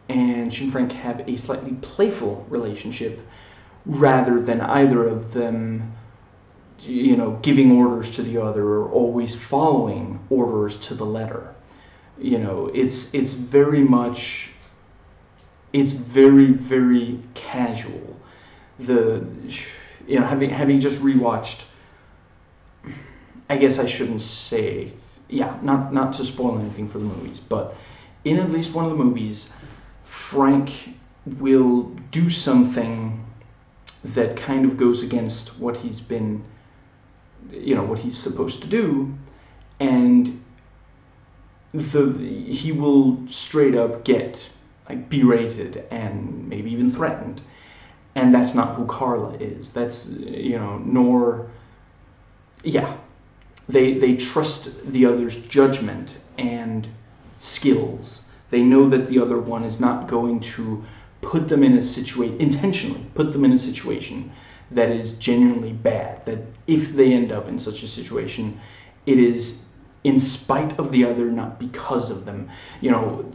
And she and Frank have a slightly playful relationship rather than either of them, you know, giving orders to the other or always following orders to the letter. You know, it's very much, it's very, very casual. You know, having just rewatched, I guess I shouldn't say, yeah, not to spoil anything for the movies, but in at least one of the movies, Frank will do something that kind of goes against what he's been, you know, what he's supposed to do, and he will straight up get like berated and maybe even threatened. And that's not who Carla is. That's, you know, they trust the other's judgment and skills. They know that the other one is not going to put them in a situation, intentionally put them in a situation that is genuinely bad. That if they end up in such a situation, it is in spite of the other, not because of them. You know,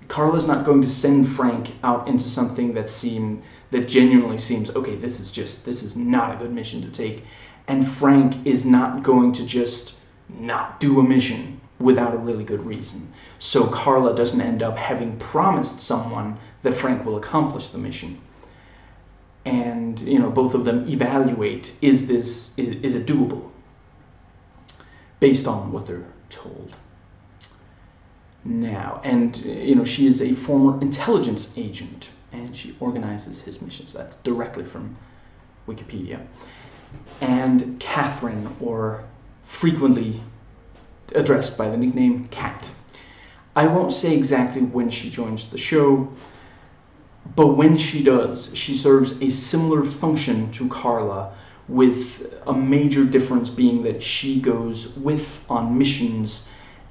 Carla's not going to send Frank out into something that genuinely seems, okay, this is not a good mission to take. And Frank is not going to just not do a mission without a really good reason. So Carla doesn't end up having promised someone that Frank will accomplish the mission. And, you know, both of them evaluate, is it doable? Based on what they're told. Now, and, you know, she is a former intelligence agent, and she organizes his missions. That's directly from Wikipedia. And Catherine, or frequently addressed by the nickname Cat. I won't say exactly when she joins the show, but when she does, she serves a similar function to Carla, with a major difference being that she goes with on missions,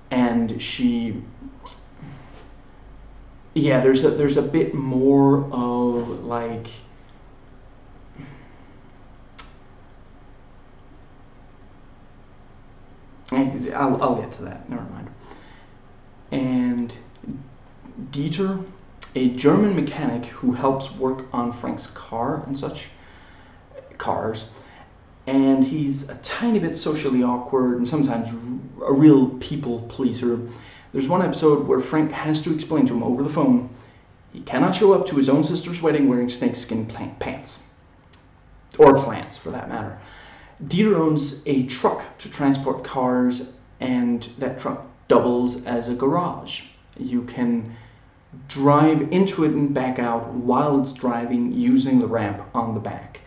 and she, yeah, there's a bit more of like, I'll get to that, never mind. And Dieter, a German mechanic who helps work on Frank's car and such, cars, and he's a tiny bit socially awkward and sometimes a real people pleaser. There's one episode where Frank has to explain to him over the phone he cannot show up to his own sister's wedding wearing snakeskin pants. Or plants, for that matter. Dieter owns a truck to transport cars, and that truck doubles as a garage. You can drive into it and back out while it's driving using the ramp on the back.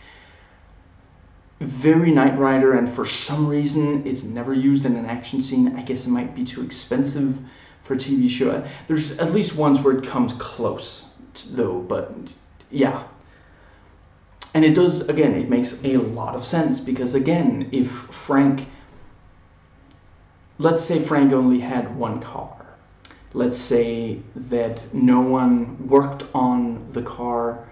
Very Knight Rider, and for some reason it's never used in an action scene. I guess it might be too expensive for a TV show. There's at least ones where it comes close, though, but yeah. And it does, again, it makes a lot of sense, because again, if Frank, let's say Frank only had one car. Let's say that no one worked on the car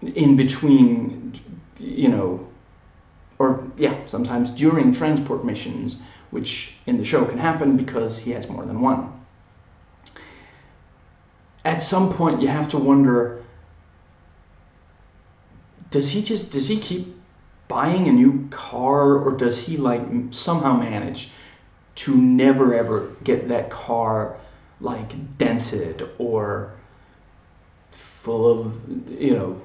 in between, you know, or yeah, sometimes during transport missions, which in the show can happen because he has more than one. At some point you have to wonder, does he keep buying a new car, or does he like somehow manage to never ever get that car like dented or full of, you know,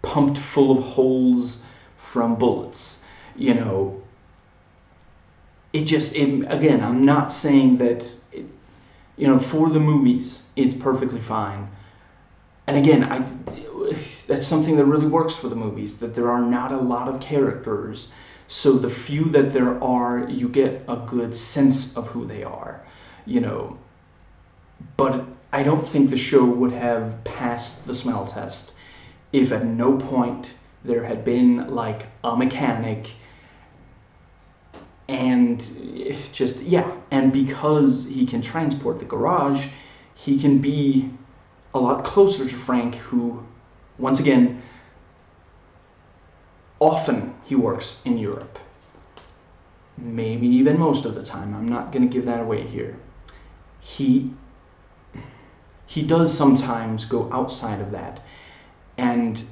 pumped full of holes from bullets? You know, again, I'm not saying that you know, for the movies it's perfectly fine, and again, that's something that really works for the movies, that there are not a lot of characters. So the few that there are, you get a good sense of who they are, you know. But I don't think the show would have passed the smell test if at no point there had been like a mechanic, and just, yeah. And because he can transport the garage, he can be a lot closer to Frank, who, once again, often he works in Europe. Maybe even most of the time. I'm not going to give that away here. He does sometimes go outside of that. And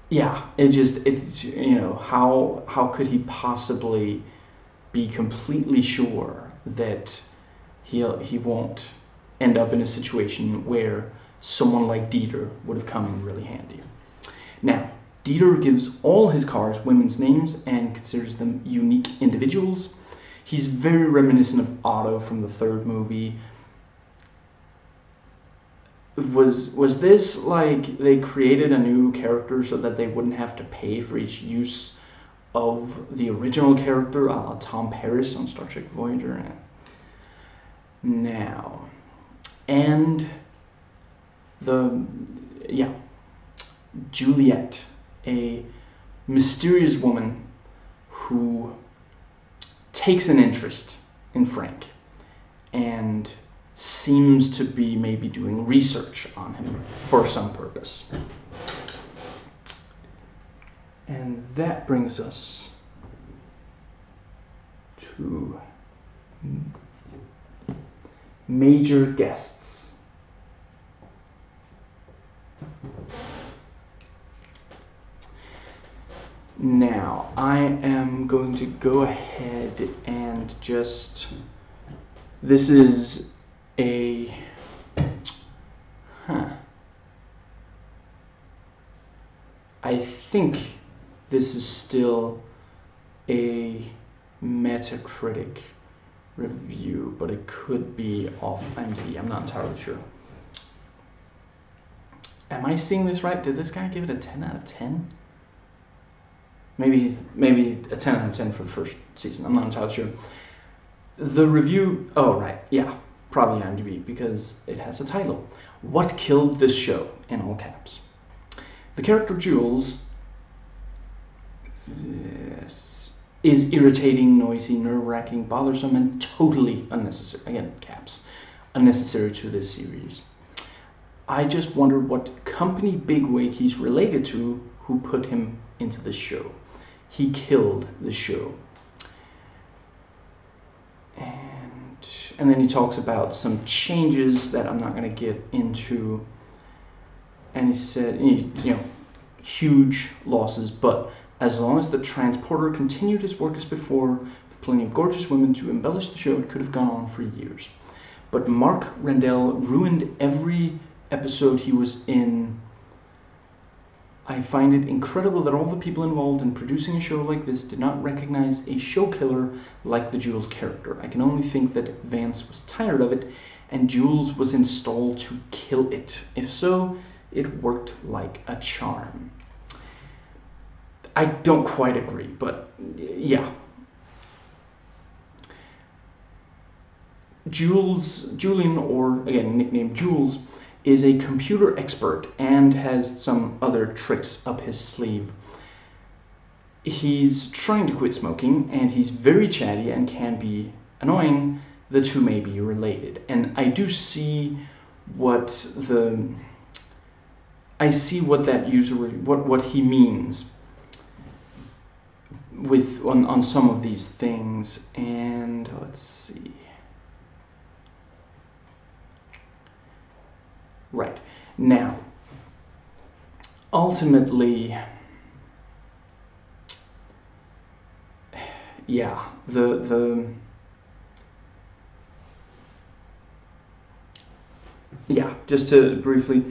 yeah, it's, you know, how could he possibly be completely sure that he won't end up in a situation where someone like Dieter would have come in really handy. Now, Dieter gives all his cars women's names and considers them unique individuals. He's very reminiscent of Otto from the third movie. Was this like they created a new character so that they wouldn't have to pay for each use of the original character, a la Tom Paris on Star Trek Voyager? Now, and Juliet, a mysterious woman who takes an interest in Frank and seems to be maybe doing research on him for some purpose. And that brings us to major guests. Now, I am going to go ahead and just, this is a, I think this is still a Metacritic review, but it could be off IMDb. I'm not entirely sure. Am I seeing this right? Did this guy give it a 10 out of 10? Maybe a 10 out of 10 for the first season. I'm not entirely sure. The review, oh right, yeah, probably IMDb, because it has a title. What Killed This Show, in all caps. The character Jules is irritating, noisy, nerve-wracking, bothersome, and totally unnecessary. Again, caps. Unnecessary to this series. I just wonder what company bigwig he's related to who put him into the show. He killed the show. And then he talks about some changes that I'm not going to get into. And he said, you know, huge losses, but as long as the transporter continued his work as before, with plenty of gorgeous women to embellish the show, it could have gone on for years. But Mark Rendell ruined every episode he was in I find it incredible that all the people involved in producing a show like this did not recognize a show killer like the Jules character. I can only think that Vance was tired of it and Jules was installed to kill it. If so, it worked like a charm. I don't quite agree, but yeah. Julian, or again nicknamed Jules, is a computer expert and has some other tricks up his sleeve. He's trying to quit smoking, and he's very chatty and can be annoying. The two may be related, and I do see what what he means with on some of these things. And let's see. Right. Now, ultimately, yeah, just to briefly,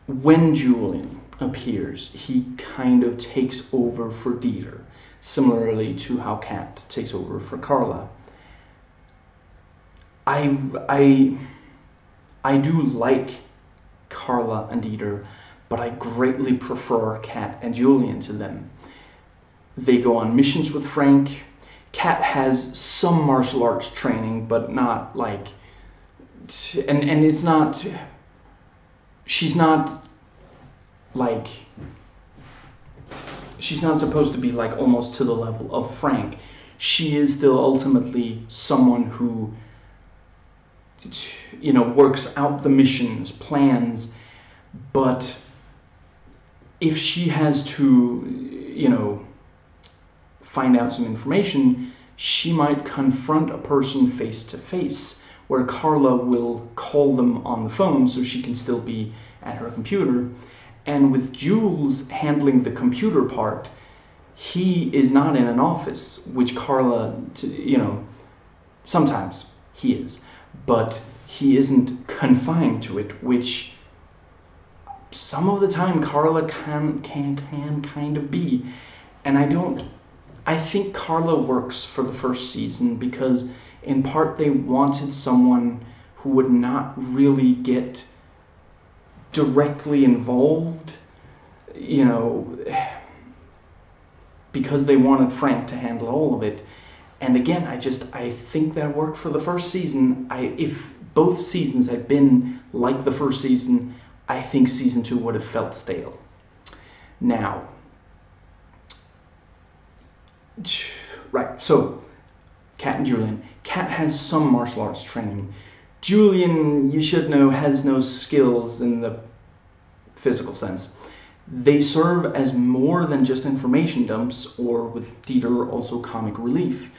when Julian appears, he kind of takes over for Dieter, similarly to how Kat takes over for Carla. I do like Carla and Dieter, but I greatly prefer Kat and Julian to them. They go on missions with Frank. Kat has some martial arts training, but not like, and it's not, she's not like, she's not supposed to be like almost to the level of Frank. She is still ultimately someone who, you know, works out the missions, plans, but if she has to, you know, find out some information, she might confront a person face to face, where Carla will call them on the phone so she can still be at her computer. And with Jules handling the computer part, he is not in an office, which Carla, you know, sometimes he is, but he isn't confined to it, which some of the time Carla can kind of be. And I think Carla works for the first season because in part they wanted someone who would not really get directly involved, you know, because they wanted Frank to handle all of it. And again, I think that worked for the first season. If both seasons had been like the first season, I think season 2 would have felt stale. Now, right, so Kat and Julian. Kat has some martial arts training. Julian, you should know, has no skills in the physical sense. They serve as more than just information dumps, or with Dieter, also comic relief.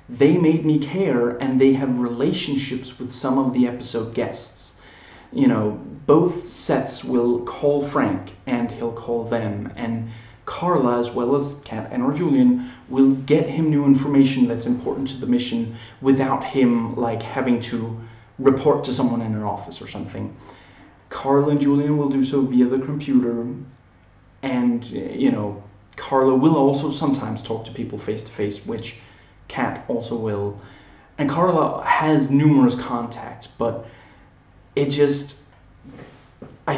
They made me care, and they have relationships with some of the episode guests. You know, both sets will call Frank, and he'll call them, and Carla, as well as Kat and or Julian, will get him new information that's important to the mission without him, like, having to report to someone in an office or something. Carla and Julian will do so via the computer, and, you know, Carla will also sometimes talk to people face to face, which Kat also will. And Carla has numerous contacts, but it just, I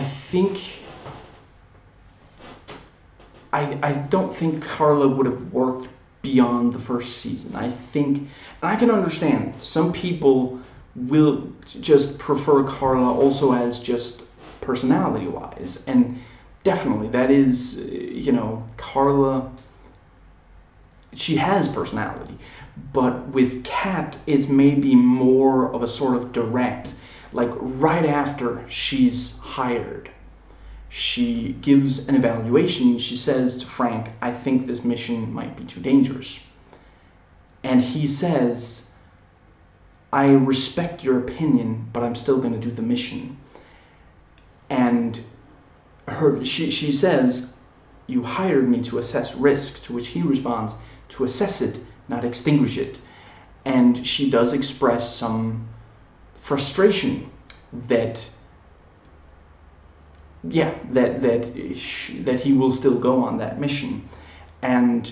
don't think Carla would have worked beyond the first season. I think, and I can understand, some people will just prefer Carla also as just personality-wise, and definitely that is, you know, Carla, she has personality, but with Kat, it's maybe more of a sort of direct, like right after she's hired, she gives an evaluation. She says to Frank, I think this mission might be too dangerous. And he says, I respect your opinion, but I'm still going to do the mission. And she says, you hired me to assess risk, to which he responds, to assess it, not extinguish it. And she does express some frustration that yeah, that he will still go on that mission. And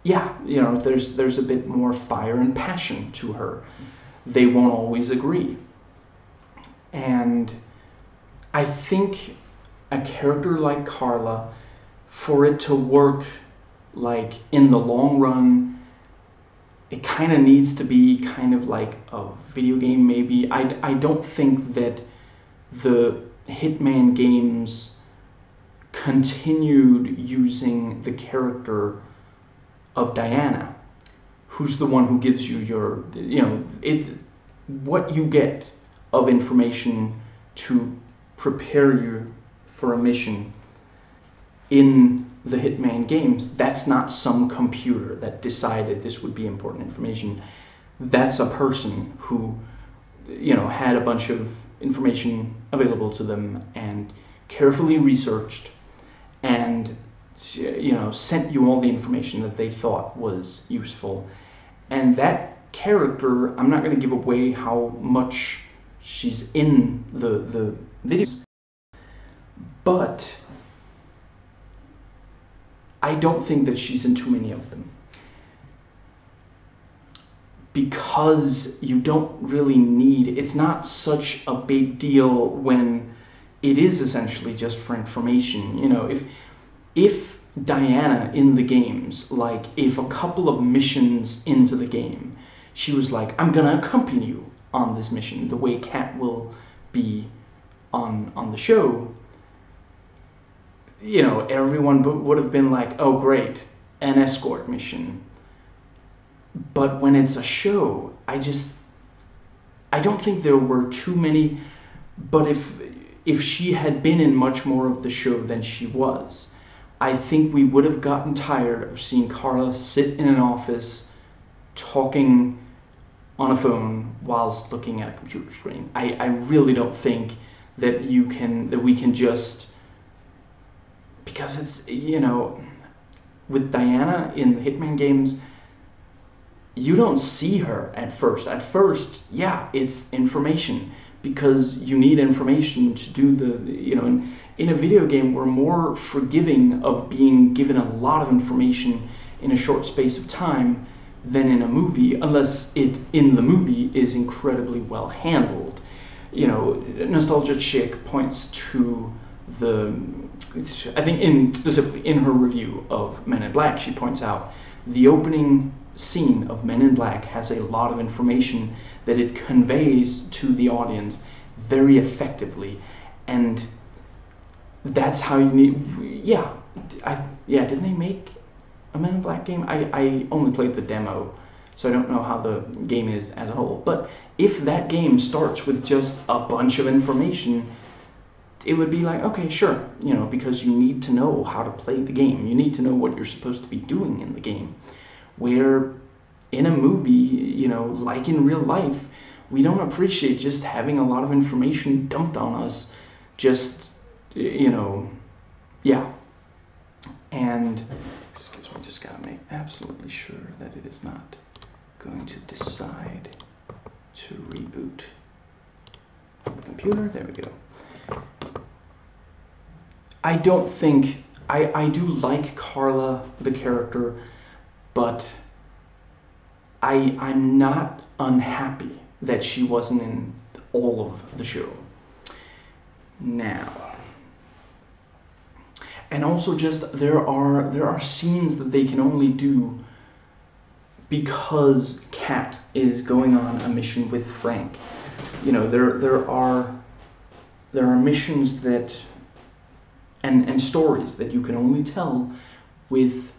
yeah, you know, there's a bit more fire and passion to her. They won't always agree. And I think a character like Carla, for it to work like in the long run, it kind of needs to be kind of like a video game maybe. I don't think that the Hitman games continued using the character of Diana, who's the one who gives you your, you know, what you get of information to prepare you for a mission in the Hitman games. That's not some computer that decided this would be important information. That's a person who, you know, had a bunch of information available to them and carefully researched and, you know, sent you all the information that they thought was useful. And that character, I'm not going to give away how much she's in the videos, but I don't think that she's in too many of them, because you don't really need, it's not such a big deal when it is essentially just for information. You know, if Diana in the games, like if a couple of missions into the game, she was like, I'm gonna accompany you on this mission, the way Kat will be on the show, you know, everyone would have been like, oh great, an escort mission. But when it's a show, I don't think there were too many. But if she had been in much more of the show than she was, I think we would have gotten tired of seeing Carla sit in an office talking on a phone whilst looking at a computer screen. I really don't think that we can just, because it's, you know, with Diana in the Hitman games, you don't see her at first. At first, yeah, it's information, because you need information to do the, you know, in a video game, we're more forgiving of being given a lot of information in a short space of time than in a movie, unless it, in the movie, is incredibly well handled. You know, Nostalgia Chick points to I think specifically in her review of Men in Black, she points out the opening scene of Men in Black has a lot of information that it conveys to the audience very effectively, and that's how you need. Yeah, didn't they make a Men in Black game? I only played the demo, so I don't know how the game is as a whole. But if that game starts with just a bunch of information, it would be like, okay, sure, you know, because you need to know how to play the game. You need to know what you're supposed to be doing in the game. Where in a movie, you know, like in real life, we don't appreciate just having a lot of information dumped on us. Just, you know, yeah. And, excuse me, just gotta make absolutely sure that it is not going to decide to reboot the computer. There we go. I don't think, I do like Carla, the character, but I'm not unhappy that she wasn't in all of the show. Now, and also just there are scenes that they can only do because Kat is going on a mission with Frank. You know, there are missions that and stories that you can only tell with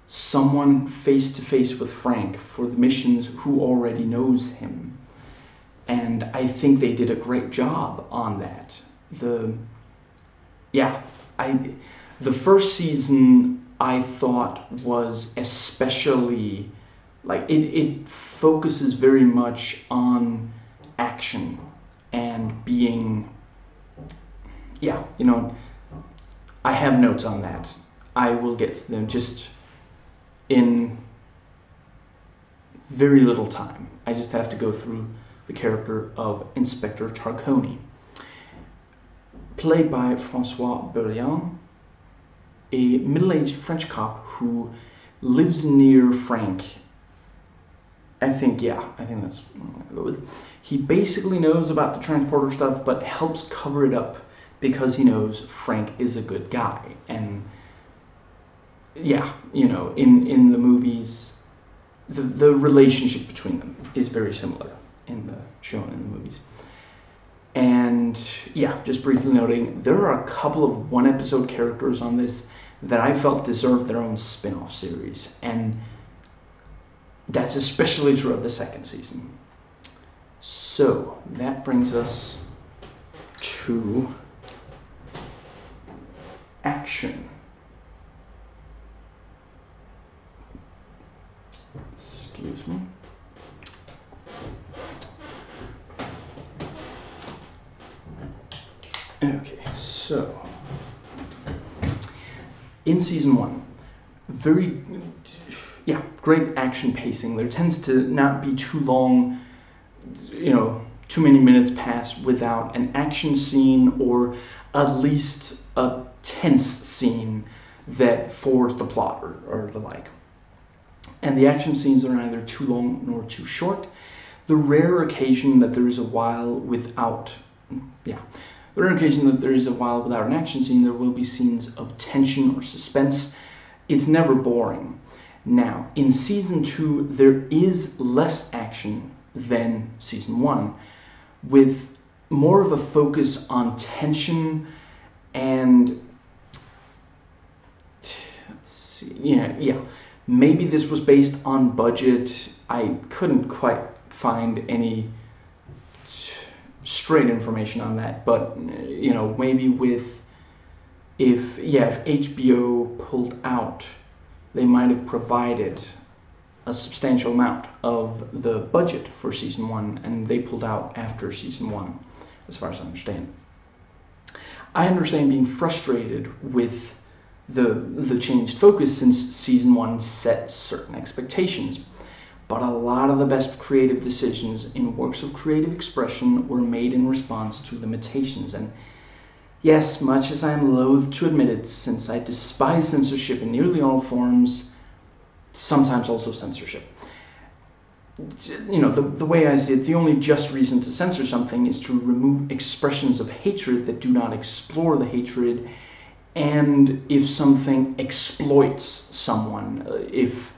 someone face to face with Frank for the missions who already knows him. And I think they did a great job on that. The first season I thought was especially, like, it focuses very much on action and being, yeah, you know, I have notes on that. I will get to them just in very little time. I just have to go through the character of Inspector Tarconi. played by François Berliand, a middle-aged French cop who lives near Frank. I think that's what I'm gonna go with. He basically knows about the transporter stuff, but helps cover it up because he knows Frank is a good guy. And yeah, in the movies, the relationship between them is very similar in the show and in the movies. And yeah, just briefly noting, there are a couple of one-episode characters on this that I felt deserved their own spin-off series, and that's especially true of the second season. So that brings us to action. Excuse me. Okay, so in season 1, great action pacing. There tends to not be too long, too many minutes pass without an action scene or at least a tense scene that forwards the plot or the like. And the action scenes are neither too long nor too short. The rare occasion that there is a while without an action scene, there will be scenes of tension or suspense. It's never boring. Now, in season 2, there is less action than season 1, with more of a focus on tension and maybe this was based on budget. I couldn't quite find any straight information on that, but maybe if HBO pulled out, they might have provided a substantial amount of the budget for season 1, and they pulled out after season 1, as far as I understand. I understand being frustrated with the changed focus, since season 1 set certain expectations, but a lot of the best creative decisions in works of creative expression were made in response to limitations. And yes, much as I am loath to admit it, since I despise censorship in nearly all forms, sometimes also censorship. The way I see it, the only just reason to censor something is to remove expressions of hatred that do not explore the hatred, and if something exploits someone. If,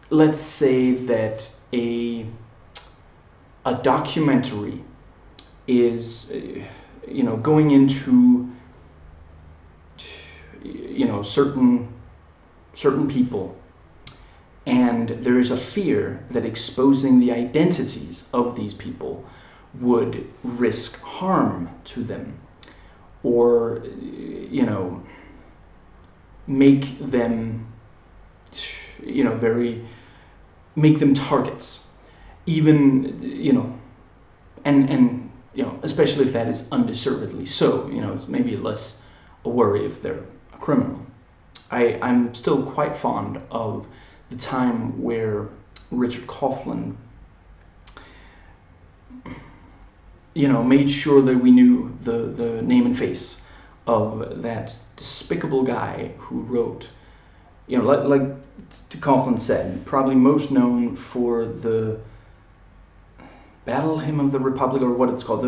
let's say that a documentary is going into certain people, and there is a fear that exposing the identities of these people would risk harm to them, or make them make them targets, even and especially if that is undeservedly so. It's maybe less a worry if they're a criminal. I'm still quite fond of the time where Richard Coughlin made sure that we knew the name and face of that despicable guy who wrote, like Coughlin said, probably most known for the Battle Hymn of the Republic, or what it's called,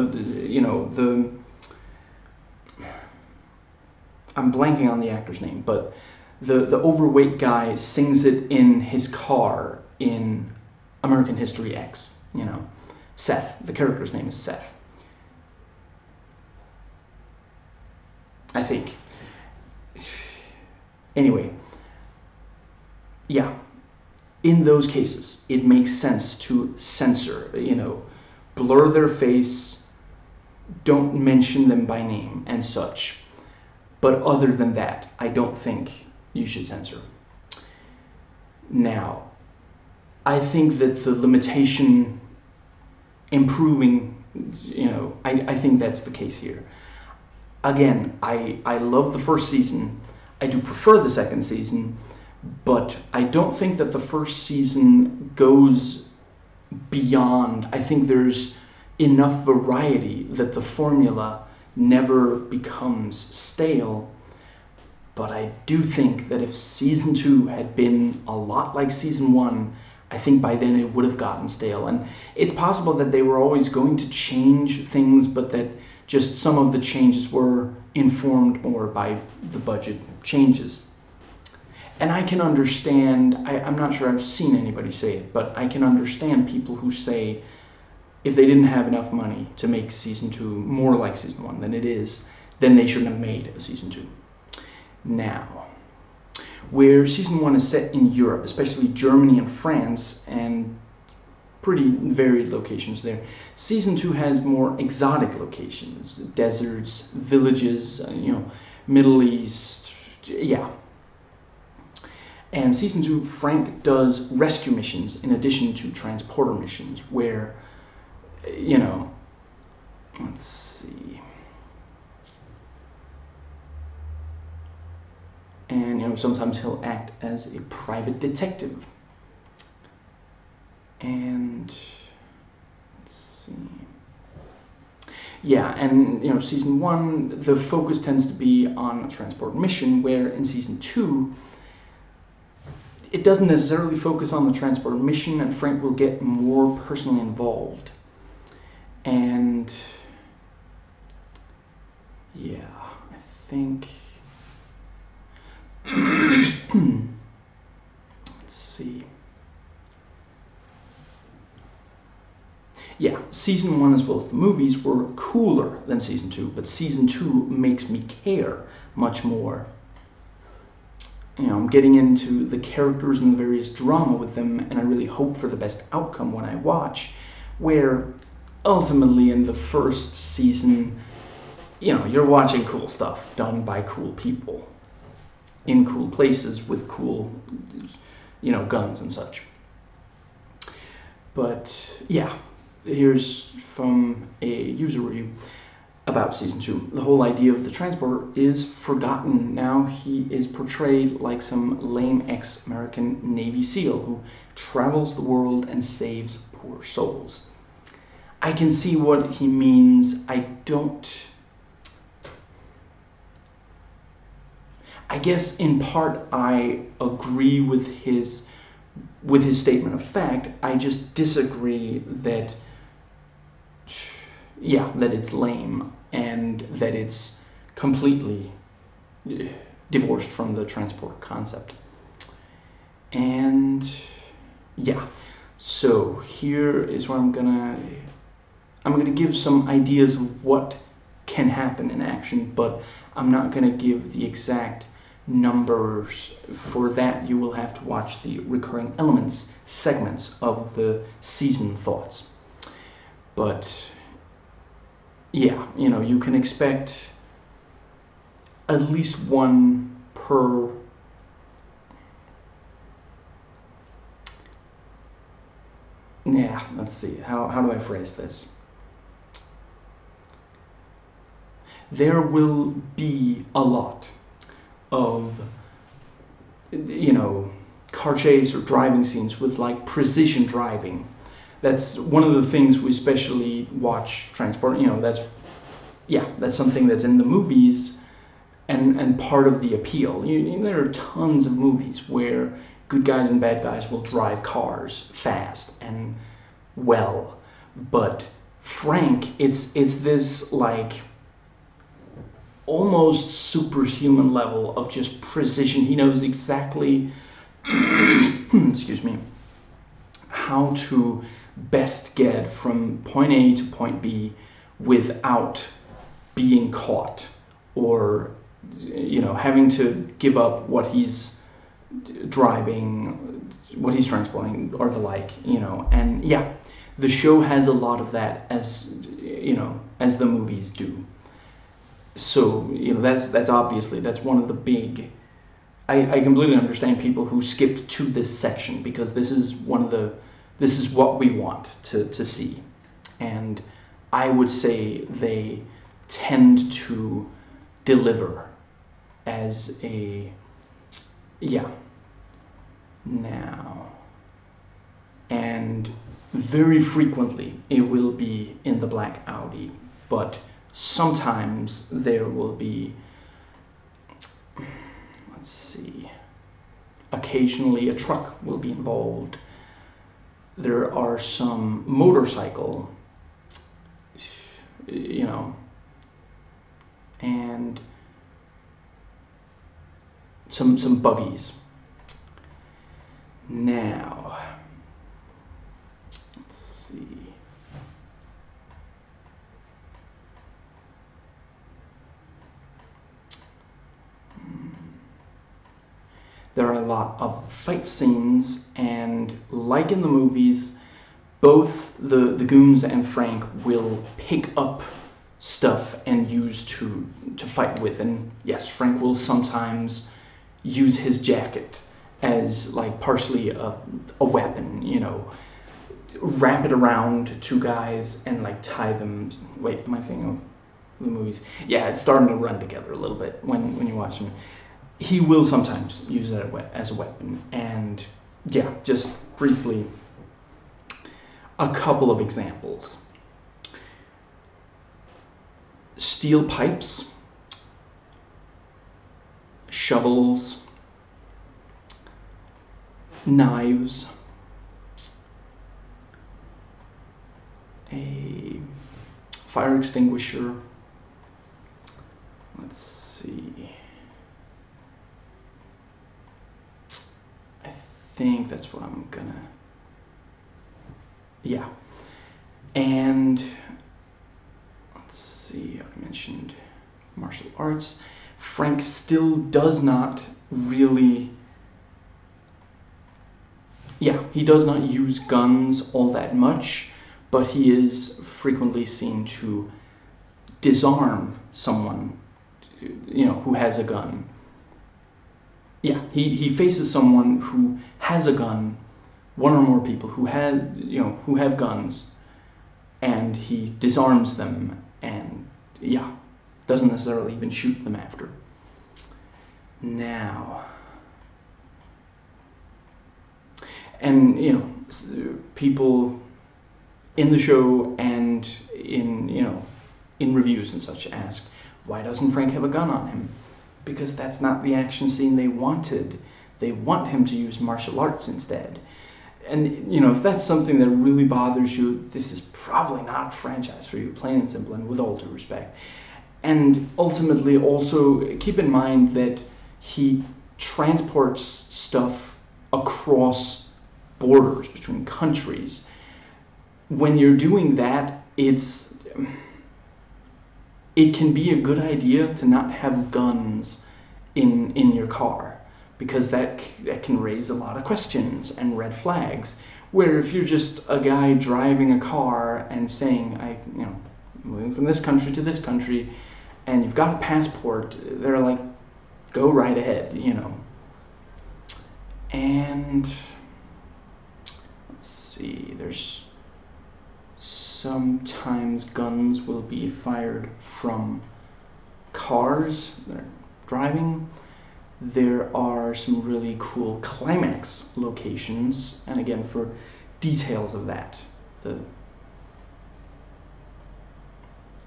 I'm blanking on the actor's name, but the overweight guy sings it in his car in American History X. Seth. The character's name is Seth, I think. Anyway, in those cases, it makes sense to censor, blur their face, don't mention them by name and such. But other than that, I don't think you should censor. Now, I think that the limitation improving, I think that's the case here. Again, I love the first season. I do prefer the second season, but I don't think that the first season goes beyond. I think there's enough variety that the formula never becomes stale. But I do think that if season 2 had been a lot like season 1, I think by then it would have gotten stale. And it's possible that they were always going to change things, but that just some of the changes were informed more by the budget changes. And I can understand, I'm not sure I've seen anybody say it, but I can understand people who say if they didn't have enough money to make season 2 more like season 1 than it is, then they shouldn't have made a season 2. Now, where season 1 is set in Europe, especially Germany and France, and pretty varied locations there, season 2 has more exotic locations, deserts, villages, Middle East, yeah. And season 2, Frank does rescue missions in addition to transporter missions, where, let's see. And, sometimes he'll act as a private detective. And, let's see. Yeah, and, season 1, the focus tends to be on a transport mission, where in season 2, it doesn't necessarily focus on the transport mission, and Frank will get more personally involved. And yeah, I think let's see. Yeah, season 1 as well as the movies were cooler than season 2, but season 2 makes me care much more. I'm getting into the characters and the various drama with them, and I really hope for the best outcome when I watch, where ultimately in the first season, you're watching cool stuff done by cool people in cool places with cool, guns and such. But yeah, here's from a user review about season 2. The whole idea of the transporter is forgotten. Now he is portrayed like some lame ex-American Navy SEAL who travels the world and saves poor souls. I can see what he means. I guess in part I agree with his statement of fact. I just disagree that it's lame and that it's completely divorced from the transport concept. And yeah, so here is where I'm gonna give some ideas of what can happen in action, but I'm not gonna give the exact numbers. For that, you will have to watch the recurring elements segments of the season thoughts. But yeah, you can expect at least one per let's see, how do I phrase this? There will be a lot of car chase or driving scenes with like precision driving. That's one of the things we especially watch transport. That's something that's in the movies and part of the appeal. There are tons of movies where good guys and bad guys will drive cars fast and well, but Frank, it's this like almost superhuman level of just precision. He knows exactly excuse me, how to best get from point A to point B without being caught or having to give up what he's driving, what he's transporting or the like, and yeah, the show has a lot of that as the movies do. So that's obviously one of the big. I completely understand people who skipped to this section because this is what we want to see, and I would say they tend to deliver as a now, and very frequently it will be in the black Audi, but Sometimes there will be, let's see, occasionally a truck will be involved. There are some motorcycle, and some buggies. Now, let's see. There are a lot of fight scenes, and like in the movies, both the goons and Frank will pick up stuff and use to fight with. And yes, Frank will sometimes use his jacket as like partially a weapon, wrap it around two guys and like tie them. Wait, am I thinking of the movies? Yeah, it's starting to run together a little bit when you watch them. He will sometimes use it as a weapon. And yeah, just briefly, a couple of examples. Steel pipes, shovels, knives, a fire extinguisher. Let's see. I think that's what I'm gonna. Yeah. And let's see, I mentioned martial arts. Frank still does not really. Yeah, he does not use guns all that much, but he is frequently seen to disarm someone, who has a gun. Yeah, he faces someone who has a gun, one or more people who have guns, and he disarms them, and yeah, doesn't necessarily even shoot them after. Now, and people in the show and in reviews and such asked, why doesn't Frank have a gun on him? Because that's not the action scene they wanted. They want him to use martial arts instead. And if that's something that really bothers you, this is probably not a franchise for you, plain and simple, and with all due respect. And ultimately, also keep in mind that he transports stuff across borders between countries. When you're doing that, it can be a good idea to not have guns in your car, because that can raise a lot of questions and red flags. Where if you're just a guy driving a car and saying, moving from this country to this country, and you've got a passport, they're like, go right ahead, And let's see, there's sometimes guns will be fired from cars that are driving. There are some really cool climax locations, and again, for details of that, the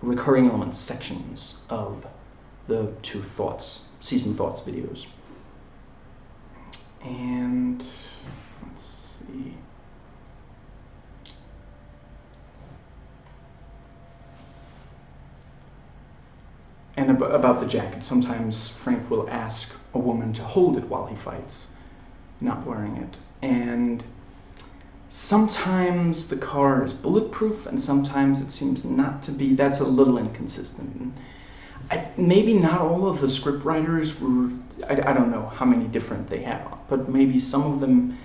recurring elements sections of the Season Thoughts videos. And let's see. And about the jacket, sometimes Frank will ask a woman to hold it while he fights, not wearing it. And sometimes the car is bulletproof, and sometimes it seems not to be. That's a little inconsistent. Maybe not all of the script writers were, I don't know how many different they had on, but maybe some of them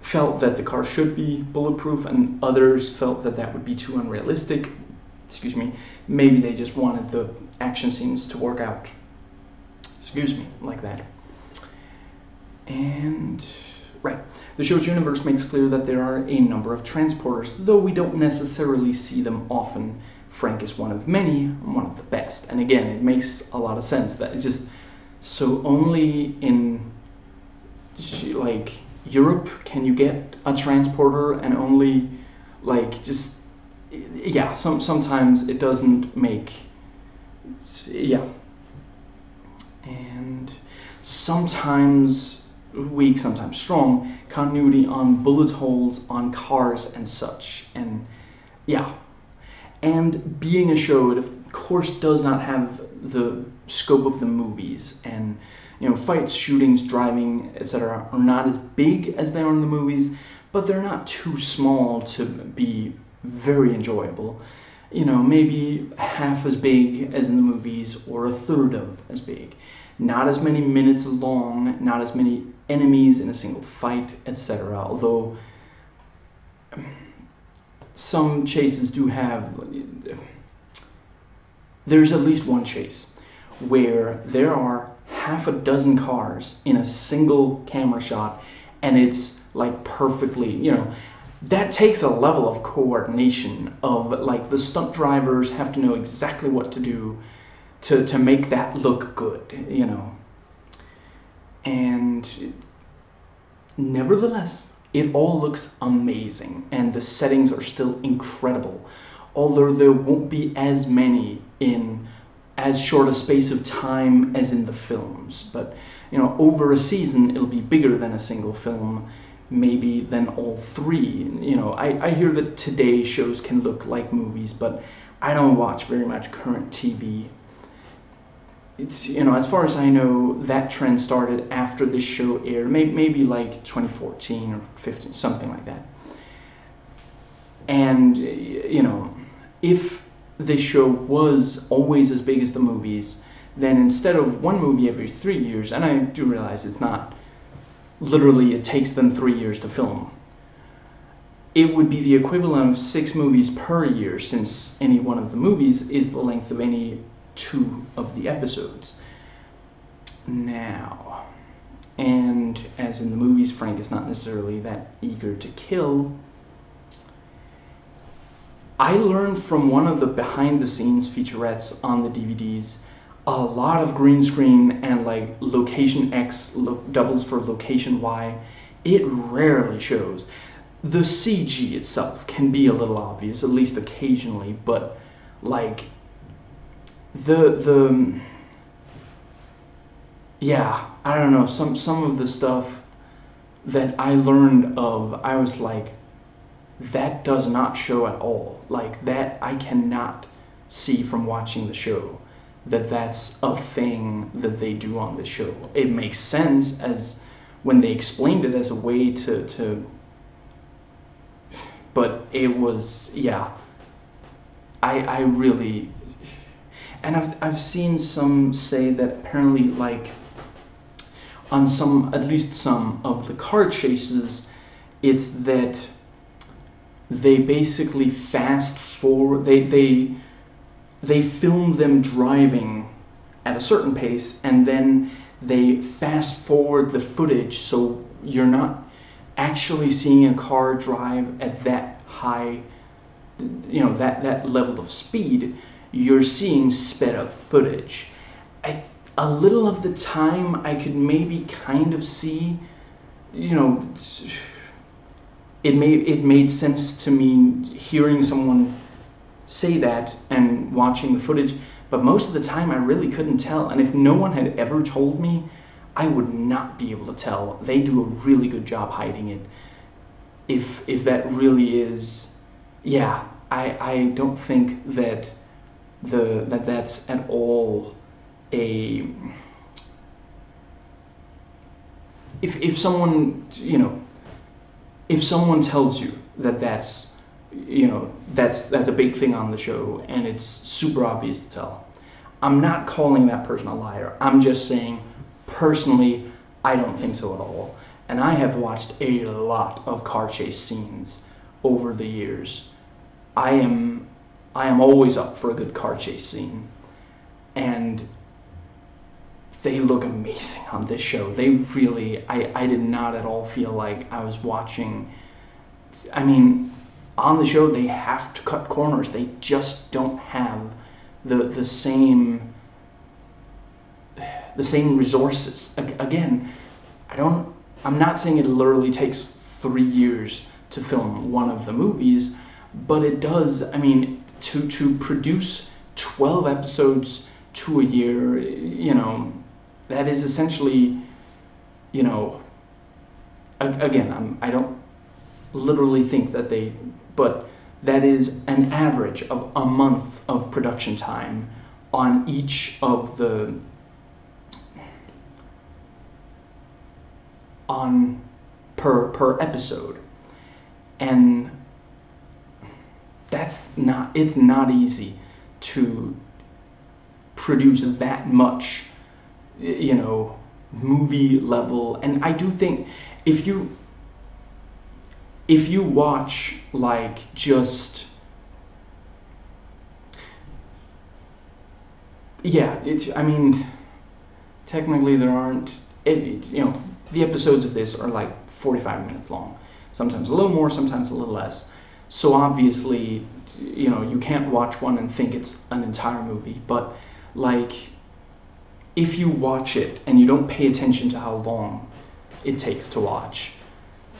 felt that the car should be bulletproof, and others felt that that would be too unrealistic. Excuse me, maybe they just wanted the action scenes to work out. Excuse me, like that. And, right, the show's universe makes clear that there are a number of transporters, though we don't necessarily see them often. Frank is one of many, one of the best. And again, it makes a lot of sense that it just, so only in, Europe can you get a transporter, and only, just yeah, sometimes it doesn't make, yeah, and sometimes weak, sometimes strong continuity on bullet holes on cars and such, and yeah, and being a show, it of course does not have the scope of the movies, and fights, shootings, driving, etc. are not as big as they are in the movies, but they're not too small to be very enjoyable. Maybe half as big as in the movies, or a third of as big. Not as many minutes long, not as many enemies in a single fight, etc. Although some chases do have, there's at least one chase where there are half a dozen cars in a single camera shot, and it's like perfectly, that takes a level of coordination of, like, the stunt drivers have to know exactly what to do to make that look good, and nevertheless, it all looks amazing, and the settings are still incredible, although there won't be as many in as short a space of time as in the films. But over a season, it'll be bigger than a single film, maybe than all three. I hear that today shows can look like movies, but I don't watch very much current TV. It's, as far as I know, that trend started after this show aired, maybe like 2014 or 15, something like that. And, if this show was always as big as the movies, then instead of one movie every 3 years, and I do realize it's not, literally it takes them 3 years to film, it would be the equivalent of 6 movies per year, since any one of the movies is the length of any 2 of the episodes. Now, and as in the movies, Frank is not necessarily that eager to kill. I learned from one of the behind-the-scenes featurettes on the DVDs a lot of green screen and like location X doubles for location Y. It rarely shows. The CG itself can be a little obvious, at least occasionally, but like yeah, I don't know, some of the stuff that I learned of, I was like, that does not show at all. Like, that I cannot see from watching the show that that's a thing that they do on the show. It makes sense as when they explained it as a way to but it was, yeah, I really, and I've seen some say that apparently, like, on some, at least some of the car chases, it's that they basically fast forward, they film them driving at a certain pace, and then they fast forward the footage, so you're not actually seeing a car drive at that high, that level of speed. You're seeing sped up footage. A little of the time I could maybe kind of see, it made sense to me hearing someone say that and watching the footage, but most of the time I really couldn't tell, and if no one had ever told me, I would not be able to tell. They do a really good job hiding it. If that really is, yeah, I don't think that that's at all a, if someone, if someone tells you that that's a big thing on the show and it's super obvious to tell, I'm not calling that person a liar. I'm just saying, personally, I don't think so at all. And I have watched a lot of car chase scenes over the years. I am always up for a good car chase scene, and they look amazing on this show. They really, I did not at all feel like I was watching, I mean, on the show they have to cut corners. They just don't have the same resources. Again, I'm not saying it literally takes 3 years to film one of the movies, but it does, I mean, to produce 12 episodes to a year, you know, that is essentially, you know, again, I don't literally think that they, but that is an average of a month of production time on each of the, on per episode. And that's not, it's not easy to produce that much, you know, movie level. And I do think if you watch like just, yeah, I mean, technically there aren't, you know, the episodes of this are like 45 minutes long, sometimes a little more, sometimes a little less. So obviously, you know, you can't watch one and think it's an entire movie, but like, if you watch it and you don't pay attention to how long it takes to watch,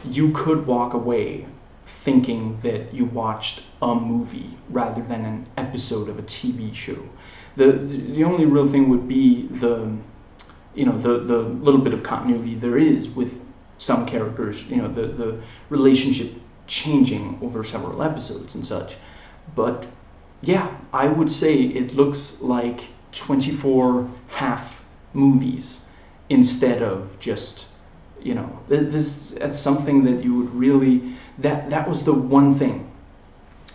you could walk away thinking that you watched a movie rather than an episode of a TV show. The only real thing would be the, you know, the little bit of continuity there is with some characters, you know, the relationship changing over several episodes and such. But yeah, I would say it looks like 24 half movies instead of just, you know, that's something that you would really, that was the one thing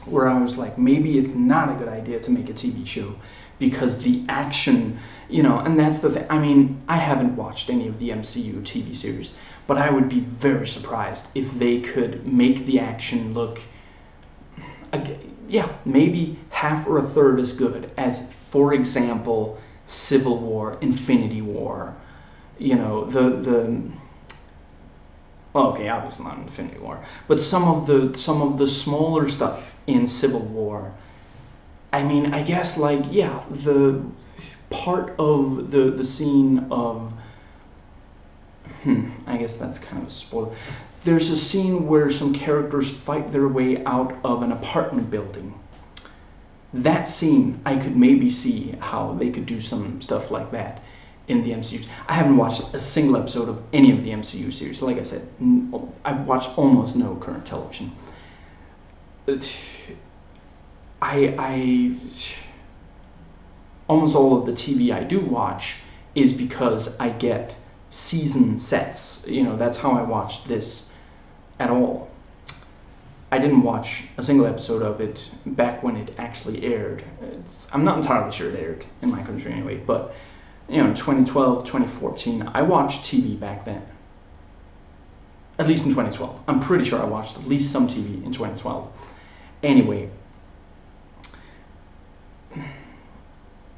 where I was like, maybe it's not a good idea to make a TV show, because the action, you know, and that's the thing. I mean, I haven't watched any of the MCU TV series, but I would be very surprised if they could make the action look, yeah, maybe half or a third as good as, for example, Civil War, Infinity War, you know, well, okay, obviously not Infinity War, but some of the smaller stuff in Civil War. I mean, I guess, like, yeah, the part of the scene of, I guess that's kind of a spoiler. There's a scene where some characters fight their way out of an apartment building. That scene, I could maybe see how they could do some stuff like that in the MCU. I haven't watched a single episode of any of the MCU series. Like I said, I've watched almost no current television. I almost all of the TV I do watch is because I get season sets. You know, that's how I watched this at all. I didn't watch a single episode of it back when it actually aired. I'm not entirely sure it aired in my country anyway, but, you know, 2012, 2014, I watched TV back then. At least in 2012. I'm pretty sure I watched at least some TV in 2012. Anyway,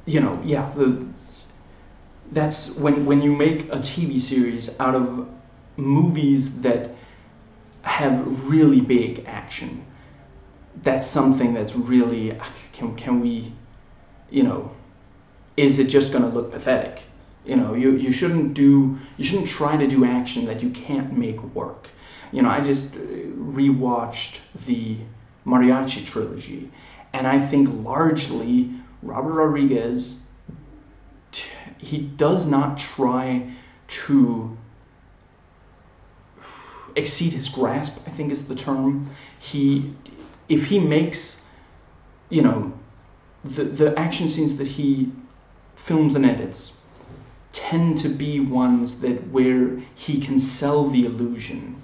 you know, yeah, that's when you make a TV series out of movies that have really big action. That's something that's really, can we, you know, is it just going to look pathetic? You know, you shouldn't try to do action that you can't make work. You know, I just rewatched the Mariachi trilogy, and I think largely Robert Rodriguez, he does not try to exceed his grasp, I think is the term. If he makes, you know, the action scenes that he films and edits tend to be ones that where he can sell the illusion.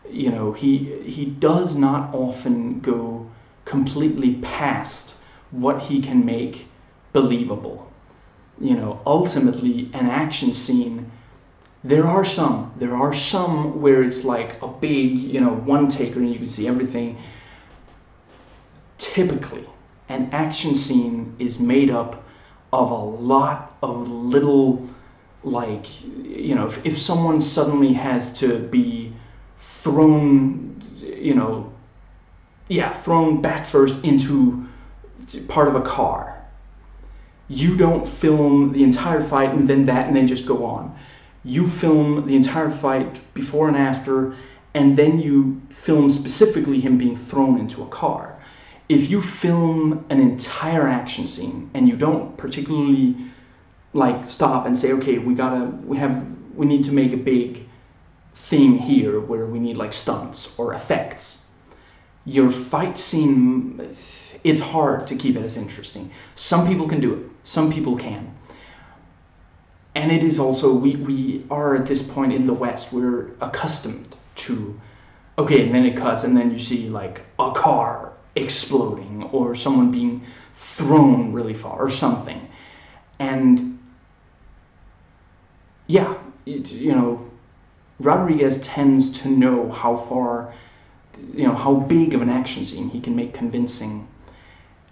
You know, he does not often go completely past what he can make believable. You know, ultimately an action scene, there are some where it's like a big, you know, one taker and you can see everything. Typically, an action scene is made up of a lot of little, like, you know, if someone suddenly has to be thrown, you know, yeah, thrown back first into part of a car, you don't film the entire fight and then that and then just go on. You film the entire fight before and after, and then you film specifically him being thrown into a car. If you film an entire action scene and you don't particularly like stop and say, okay, we need to make a big thing here where we need like stunts or effects, your fight scene, it's hard to keep it as interesting. Some people can do it, some people can. And it is also, we are at this point in the West, we're accustomed to, okay, and then it cuts and then you see like a car exploding or someone being thrown really far or something. And yeah, Rodriguez tends to know how far, how big of an action scene he can make convincing,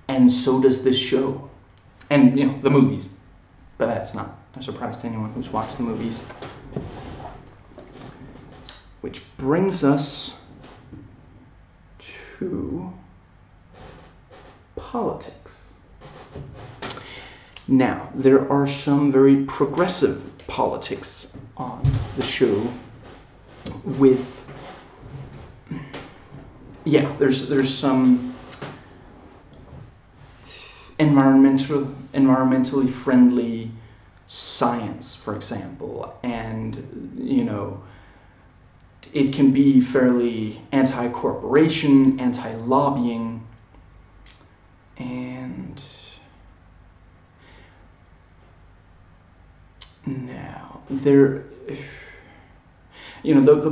and so does this show, and the movies. But that's not a surprise to anyone who's watched the movies. Which brings us to politics. Now, there are some very progressive politics on the show with, there's some environmentally friendly science, for example, and it can be fairly anti-corporation, anti-lobbying, and now the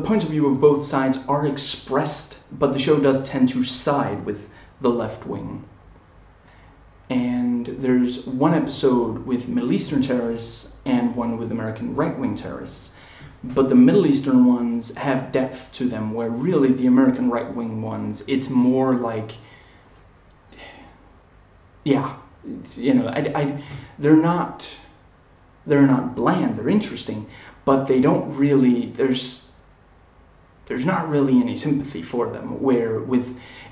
points of view of both sides are expressed, but the show does tend to side with the left wing. And there's one episode with Middle Eastern terrorists and one with American right-wing terrorists. But the Middle Eastern ones have depth to them, where really the American right-wing ones, it's more like, they're not bland, they're interesting, but they don't really, there's not really any sympathy for them. Where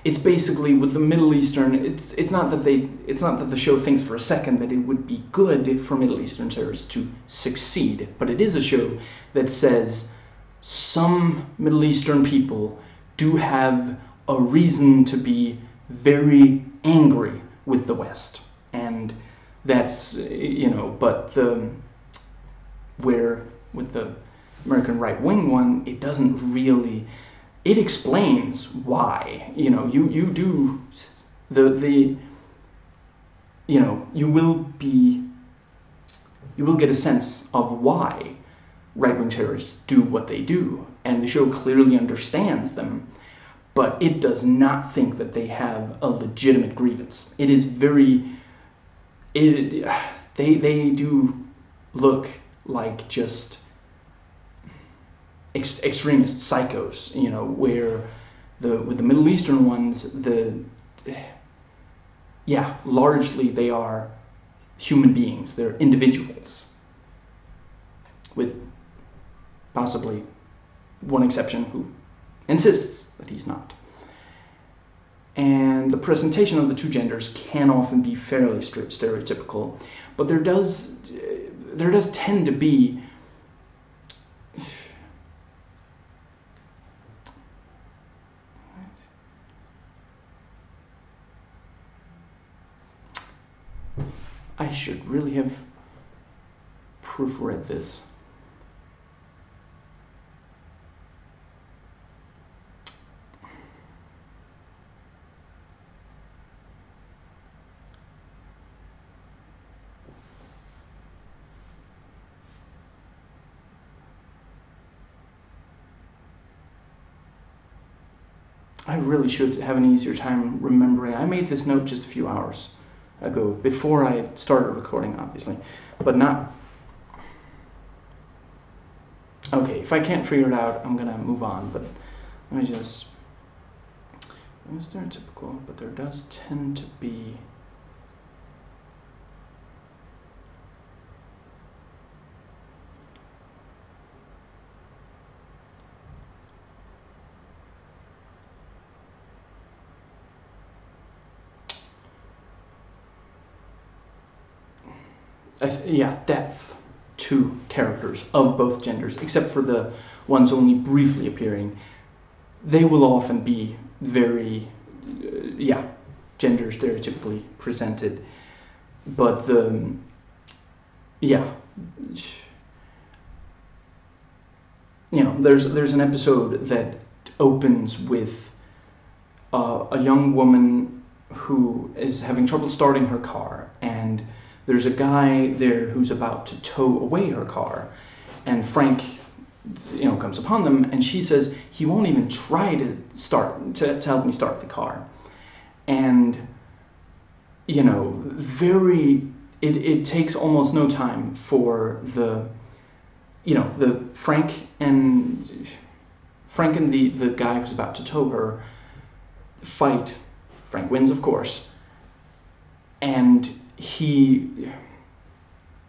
it's basically with the Middle Eastern, it's not that the show thinks for a second that it would be good for Middle Eastern terrorists to succeed, but it is a show that says some Middle Eastern people do have a reason to be very angry with the West, and that's but where with the American right-wing one, it doesn't really, it explains why, you will get a sense of why right-wing terrorists do what they do, and the show clearly understands them, but it does not think that they have a legitimate grievance. It is they do look like just extremist psychos, where with the Middle Eastern ones, largely they are human beings, they're individuals, with possibly one exception who insists that he's not. And the presentation of the two genders can often be fairly stereotypical, but there does tend to be I should really have proofread this. I really should have an easier time remembering. I made this note just a few hours ago, before I started recording, obviously, but not... Okay, if I can't figure it out, I'm gonna move on, but let me just... It's stereotypical, but there does tend to be... depth to characters of both genders, except for the ones only briefly appearing. they will often be very, yeah, gender stereotypically presented. But yeah, there's an episode that opens with a young woman who is having trouble starting her car, and there's a guy there who's about to tow away her car, and Frank, comes upon them, and she says he won't even try to help me start the car, and it takes almost no time for the Frank and the guy who's about to tow her fight. Frank wins, of course, and he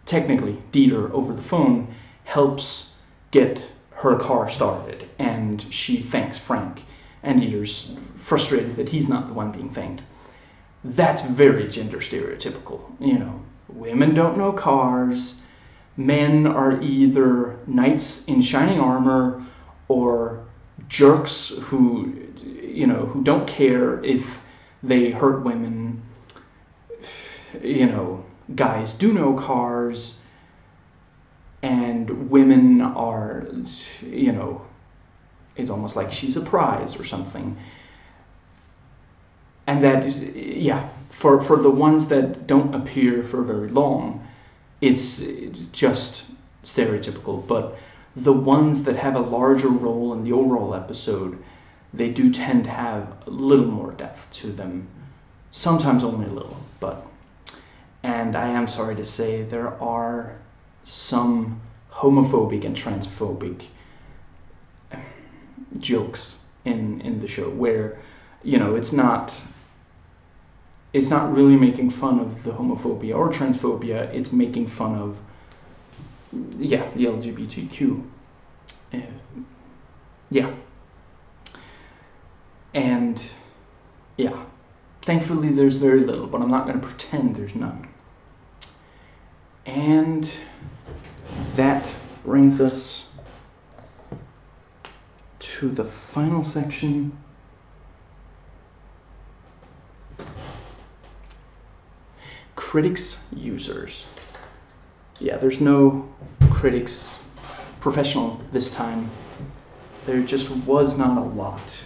technically, Dieter over the phone helps get her car started, and she thanks Frank, and Dieter's frustrated that he's not the one being thanked. That's very gender stereotypical. Women don't know cars. Men are either knights in shining armor or jerks who don't care if they hurt women. Guys do know cars, and women are, it's almost like she's a prize or something. And that is, for the ones that don't appear for very long, it's just stereotypical. But the ones that have a larger role in the overall episode, they do tend to have a little more depth to them. Sometimes only a little, and I am sorry to say there are some homophobic and transphobic jokes in the show where, it's not really making fun of the homophobia or transphobia, it's making fun of, the LGBTQ. And, thankfully there's very little, but I'm not going to pretend there's none. And that brings us to the final section. Critics, users. There's no critics professional this time. There just was not a lot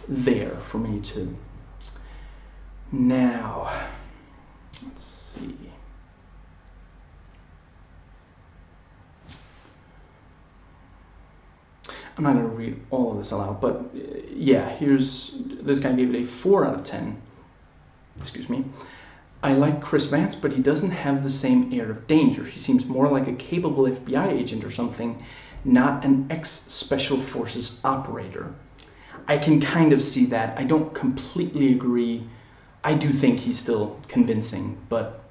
there for me to. Now, let's see. I'm not going to read all of this aloud, but here's, this guy gave it a 4 out of 10. Excuse me. I like Chris Vance, but he doesn't have the same air of danger. He seems more like a capable FBI agent or something, not an ex-Special Forces operator. I can kind of see that. I don't completely agree. I do think he's still convincing, but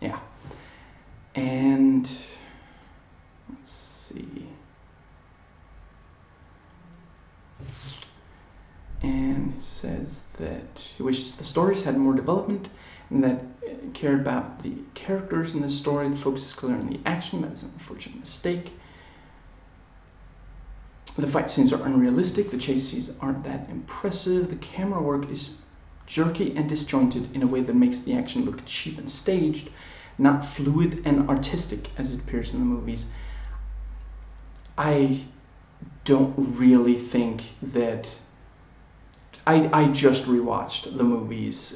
yeah. And let's see. And it says that he wishes the stories had more development and that cared about the characters in the story. The focus is clear on the action. That is an unfortunate mistake. The fight scenes are unrealistic. The chase scenes aren't that impressive. The camera work is jerky and disjointed in a way that makes the action look cheap and staged, not fluid and artistic as it appears in the movies. I don't really think that. I just rewatched the movies,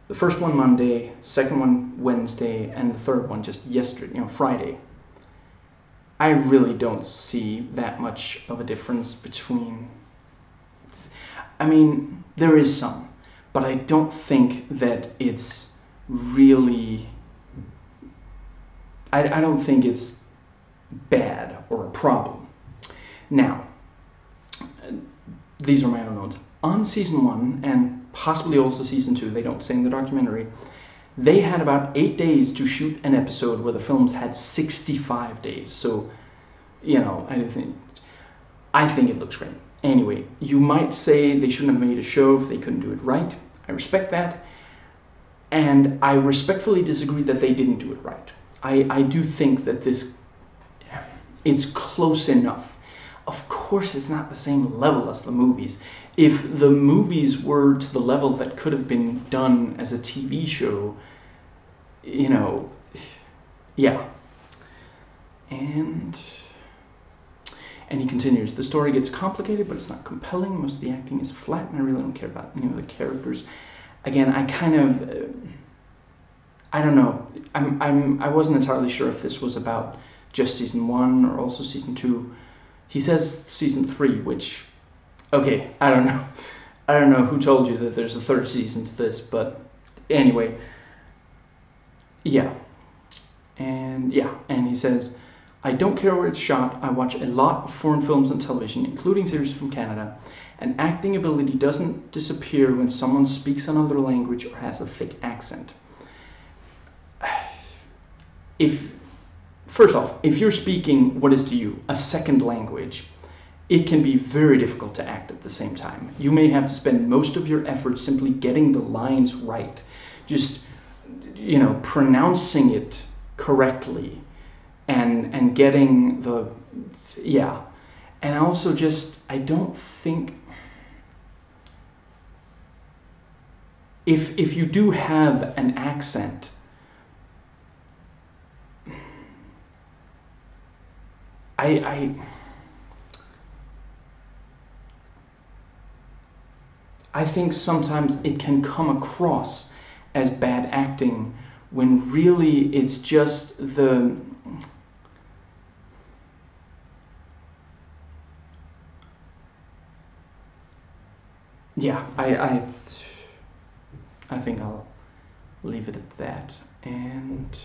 the first one Monday, second one Wednesday, and the third one just yesterday, Friday. I really don't see that much of a difference between. I mean, there is some, but I don't think that it's really. I don't think it's bad or a problem. Now, these are my own notes. On season 1, and possibly also season 2, they don't say in the documentary, they had about 8 days to shoot an episode where the films had 65 days. So, I think it looks great. Anyway, you might say they shouldn't have made a show if they couldn't do it right. I respect that. And I respectfully disagree that they didn't do it right. I do think that it's close enough. Of course, course it's not the same level as the movies. If the movies were to the level that could have been done as a TV show, you know, yeah. And he continues, the story gets complicated, but it's not compelling. Most of the acting is flat, and I really don't care about any of the characters. Again, I kind of, I don't know. I wasn't entirely sure if this was about just season 1 or also season 2. He says season 3, which, okay, I don't know. I don't know who told you that there's a 3rd season to this, but anyway, yeah. And yeah, and he says, I don't care where it's shot. I watch a lot of foreign films and television, including series from Canada, and acting ability doesn't disappear when someone speaks another language or has a thick accent. First off, if you're speaking what is to you a second language, it can be very difficult to act at the same time. You may have to spend most of your effort simply getting the lines right, just, you know, pronouncing it correctly and getting the, yeah. And also just, I don't think, if you do have an accent, I think sometimes it can come across as bad acting when really it's just the, yeah, I think I'll leave it at that. And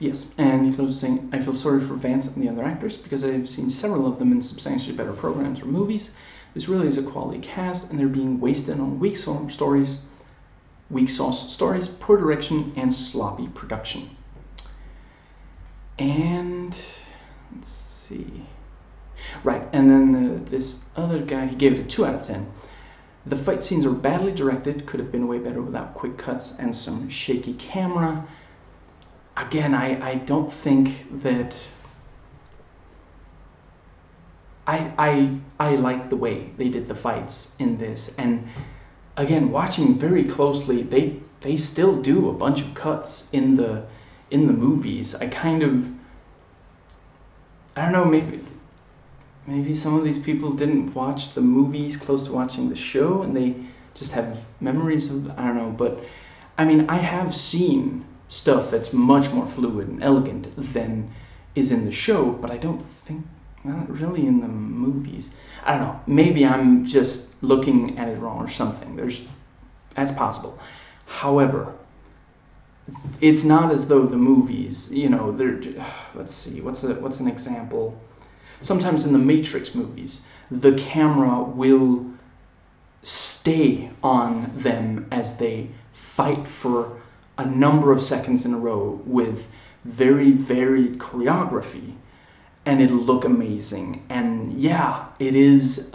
yes, and he closes saying, I feel sorry for Vance and the other actors because I've seen several of them in substantially better programs or movies. This really is a quality cast, and they're being wasted on weak sauce stories, poor direction, and sloppy production. And let's see. Right, and then this other guy, he gave it a 2 out of 10. The fight scenes are badly directed, could have been way better without quick cuts and some shaky camera. Again, I don't think that, I like the way they did the fights in this, and again, watching very closely, they still do a bunch of cuts in the movies. I don't know, maybe some of these people didn't watch the movies close to watching the show, and they just have memories of, I don't know, but I mean, I have seen stuff that's much more fluid and elegant than is in the show, but I don't think, not really in the movies. I don't know, maybe I'm just looking at it wrong or something. That's possible. However, it's not as though the movies, you know, let's see, what's an example? Sometimes in the Matrix movies, the camera will stay on them as they fight for a number of seconds in a row with very varied choreography, and it'll look amazing. And yeah, it is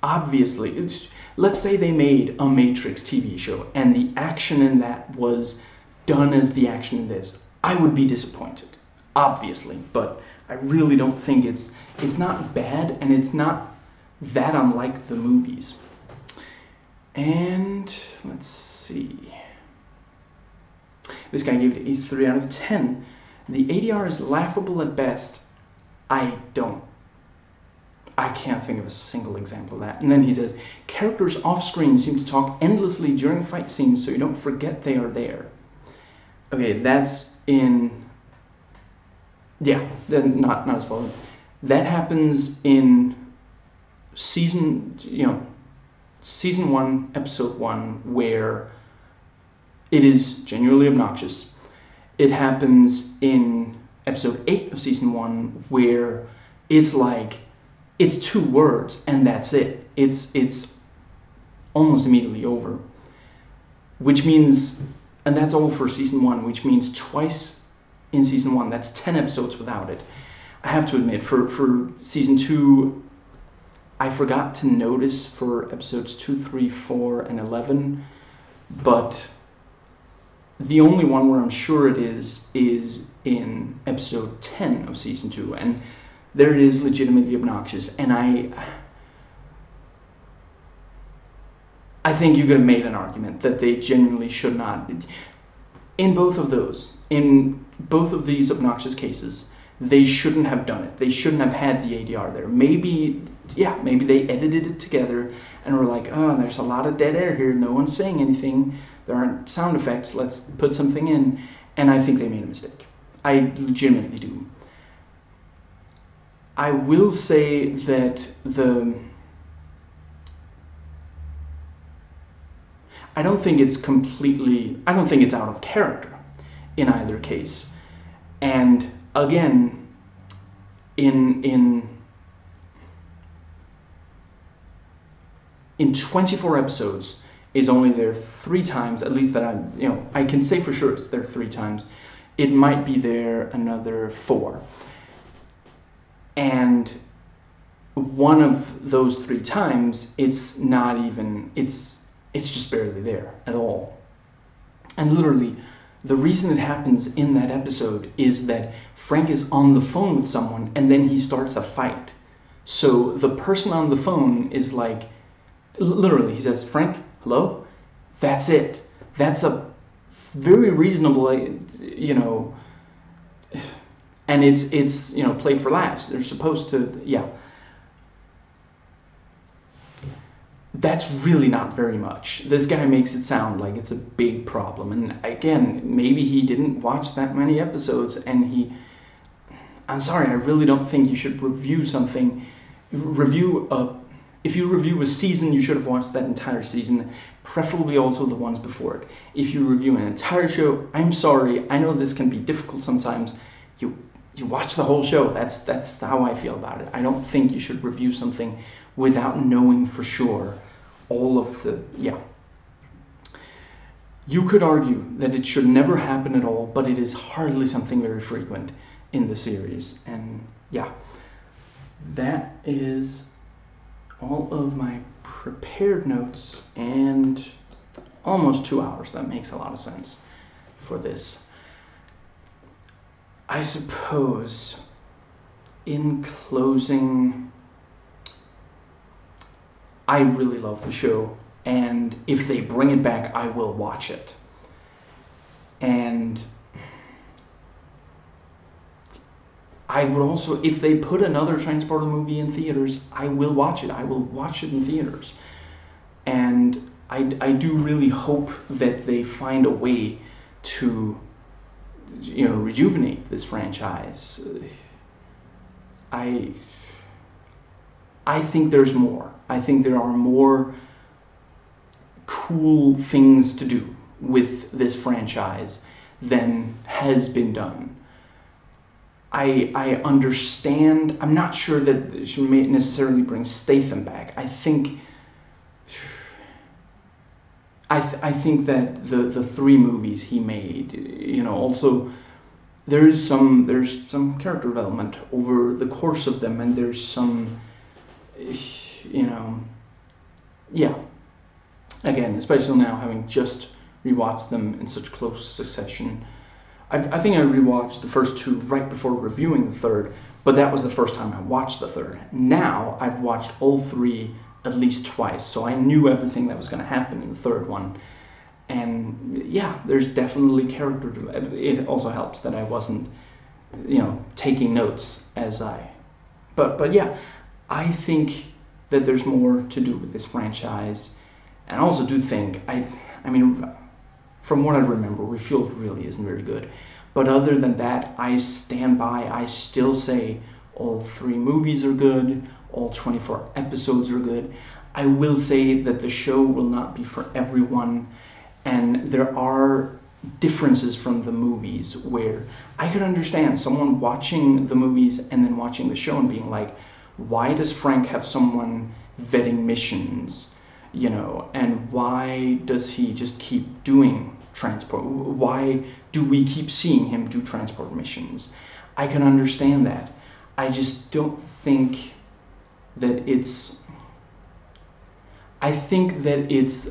obviously, let's say they made a Matrix TV show and the action in that was done as the action in this, I would be disappointed, obviously, but I really don't think it's not bad, and it's not that unlike the movies. And let's see, this guy gave it a 3 out of 10. The ADR is laughable at best. I can't think of a single example of that. And then he says, characters off screen seem to talk endlessly during fight scenes so you don't forget they are there. Okay, that's in, yeah, then not a spoiler. That happens in season 1, episode 1, where it is genuinely obnoxious. It happens in episode 8 of season 1, where it's like, it's 2 words and that's it. It's almost immediately over, which means, and that's all for season 1, which means twice in season 1, that's 10 episodes without it. I have to admit, for season 2, I forgot to notice for episodes 2, 3, 4, and 11, but The only one where I'm sure it is in episode 10 of season 2, and there it is legitimately obnoxious, and I think you could have made an argument that they genuinely should not. In both of these obnoxious cases, they shouldn't have done it. They shouldn't have had the ADR there. Maybe they edited it together and were like, oh, there's a lot of dead air here. No one's saying anything. There aren't sound effects. Let's put something in. And I think they made a mistake. I legitimately do. I will say that I don't think it's out of character in either case. And again, in 24 episodes is only there 3 times, at least that I can say for sure it's there 3 times. It might be there another 4. And one of those 3 times, it's just barely there at all. And literally, the reason it happens in that episode is that Frank is on the phone with someone and then he starts a fight. So the person on the phone is like, literally, he says, Frank, hello? That's it. That's a very reasonable, and it's played for laughs. They're supposed to, yeah. That's really not very much. This guy makes it sound like it's a big problem. And again, maybe he didn't watch that many episodes and I'm sorry, I really don't think you should review something. If you review a season, you should have watched that entire season, preferably also the ones before it. If you review an entire show, I'm sorry, I know this can be difficult sometimes. You watch the whole show. That's how I feel about it. I don't think you should review something without knowing for sure all of the, yeah. You could argue that it should never happen at all, but it is hardly something very frequent in the series. And yeah, that is all of my prepared notes and almost 2 hours. That makes a lot of sense for this. I suppose in closing, I really love the show, and if they bring it back, I will watch it. And I would also, if they put another Transporter movie in theaters, I will watch it. I will watch it in theaters. And I do really hope that they find a way to, rejuvenate this franchise. I think there's more. I think there are more cool things to do with this franchise than has been done. I understand. I'm not sure that she may necessarily bring Statham back. I think that the 3 movies he made, also there's some character development over the course of them, and there's some, yeah. Again, especially now having just rewatched them in such close succession. I think I rewatched the first 2 right before reviewing the 3rd, but that was the first time I watched the 3rd. Now I've watched all 3 at least twice, so I knew everything that was going to happen in the 3rd one. And yeah, there's definitely character. It also helps that I wasn't, taking notes as But yeah, I think that there's more to do with this franchise, and I also do think I mean, from what I remember, Refueled really isn't very good. But other than that, I stand by. I still say all 3 movies are good. All 24 episodes are good. I will say that the show will not be for everyone. And there are differences from the movies where I could understand someone watching the movies and then watching the show and being like, why does Frank have someone vetting missions? And why does he just keep doing transport? Why do we keep seeing him do transport missions? I can understand that. I just don't think that it's... I think that it's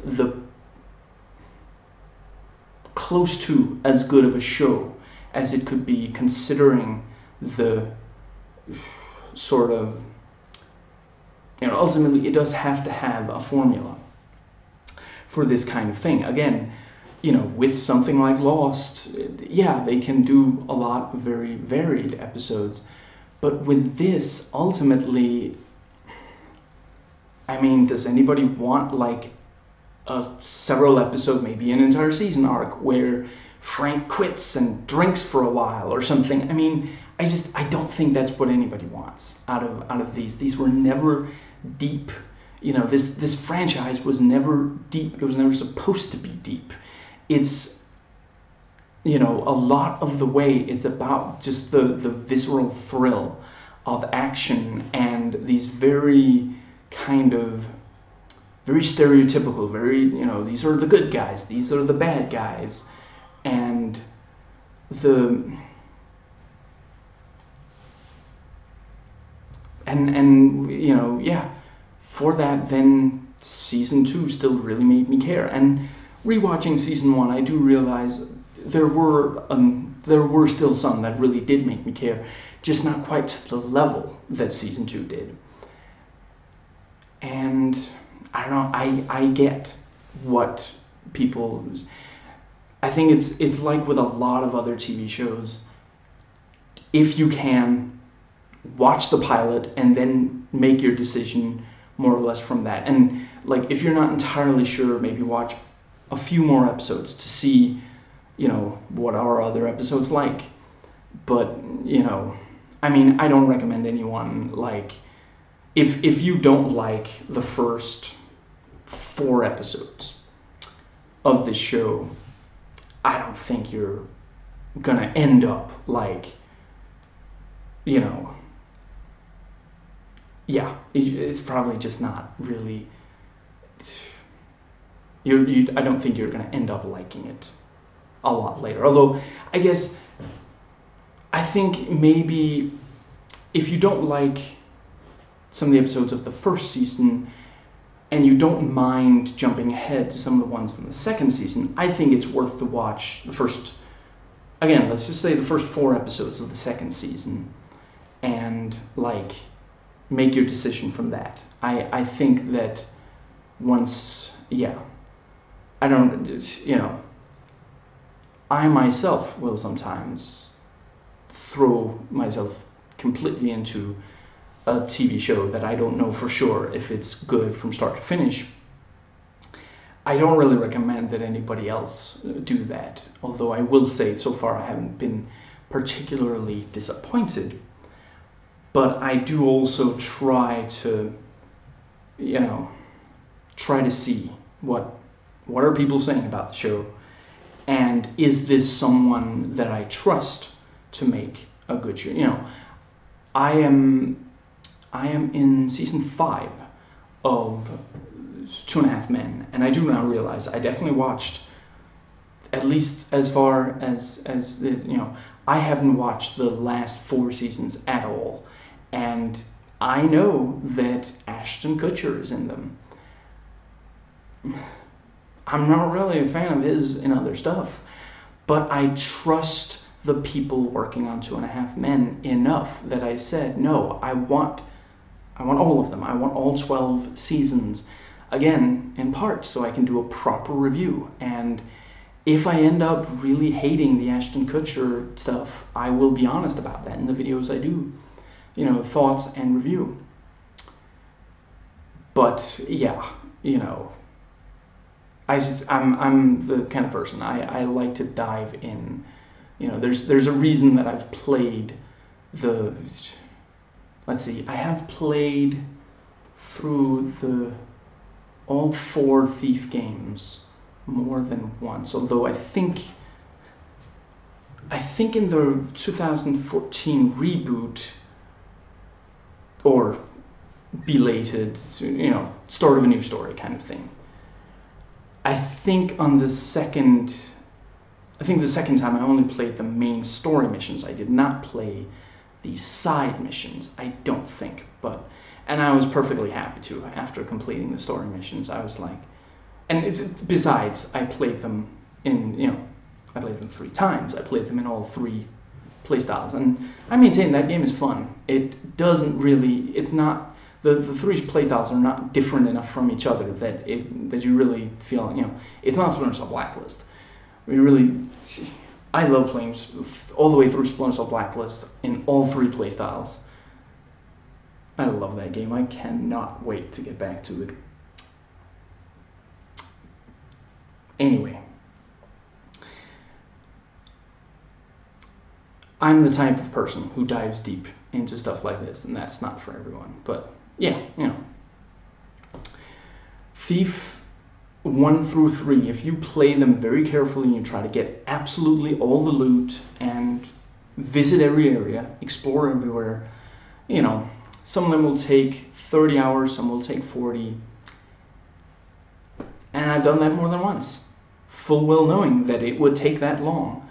close to as good of a show as it could be, considering the sort of, ultimately it does have to have a formula for this kind of thing. Again, with something like Lost, yeah, they can do a lot of very varied episodes, but with this, ultimately, I mean, does anybody want like a several episode, maybe an entire season arc where Frank quits and drinks for a while or something? I mean, I don't think that's what anybody wants out of these. These were never deep. This franchise was never deep. It was never supposed to be deep. It's, a lot of the way it's about just the visceral thrill of action and these very kind of very stereotypical, very, these are the good guys, these are the bad guys, and yeah, for that, then season 2 still really made me care. And rewatching season 1, I do realize there were still some that really did make me care, just not quite to the level that season 2 did. And I don't know, I get what people, I think it's like with a lot of other TV shows, if you can, watch the pilot and then make your decision more or less from that. And like, if you're not entirely sure, maybe watch a few more episodes to see, what are other episodes like. But, I mean, I don't recommend anyone, like, if you don't like the first 4 episodes of this show, I don't think you're gonna end up like, yeah, it's probably just not really, I don't think you're gonna end up liking it a lot later. Although, I think maybe if you don't like some of the episodes of the first season, and you don't mind jumping ahead to some of the ones from the second season, I think it's worth to watch the first, again, let's just say the first 4 episodes of the second season, and like, make your decision from that. I think that once, yeah, I don't, I myself will sometimes throw myself completely into a TV show that I don't know for sure if it's good from start to finish. I don't really recommend that anybody else do that, although I will say so far I haven't been particularly disappointed. But I do also try to, try to see what are people saying about the show, and is this someone that I trust to make a good show? I am in season 5 of 2.5 Men, and I do now realize I definitely watched at least as far as I haven't watched the last 4 seasons at all, and I know that Ashton Kutcher is in them. I'm not really a fan of his in other stuff, but I trust the people working on 2.5 Men enough that I said, no, I want all of them. I want all 12 seasons, again, in part so I can do a proper review. And if I end up really hating the Ashton Kutcher stuff, I will be honest about that in the videos I do, thoughts and review. But yeah, I'm the kind of person, I like to dive in. There's a reason that I've played let's see, I have played through all 4 Thief games more than once, although I think in the 2014 reboot, or belated, start of a new story kind of thing, I think the second time I only played the main story missions. I did not play the side missions, I don't think, and I was perfectly happy to. After completing the story missions, I was like, and besides, I played them in, I played them 3 times. I played them in all 3 playstyles, and I maintain that game is fun. It doesn't really, it's not, the 3 playstyles are not different enough from each other that you really feel, it's not Splinter Cell Blacklist. I love playing all the way through Splinter Cell Blacklist in all 3 playstyles. I love that game. I cannot wait to get back to it. Anyway, I'm the type of person who dives deep into stuff like this, and that's not for everyone. But yeah, Thief 1 through 3, if you play them very carefully and you try to get absolutely all the loot and visit every area, explore everywhere, some of them will take 30 hours, some will take 40. And I've done that more than once, full well knowing that it would take that long.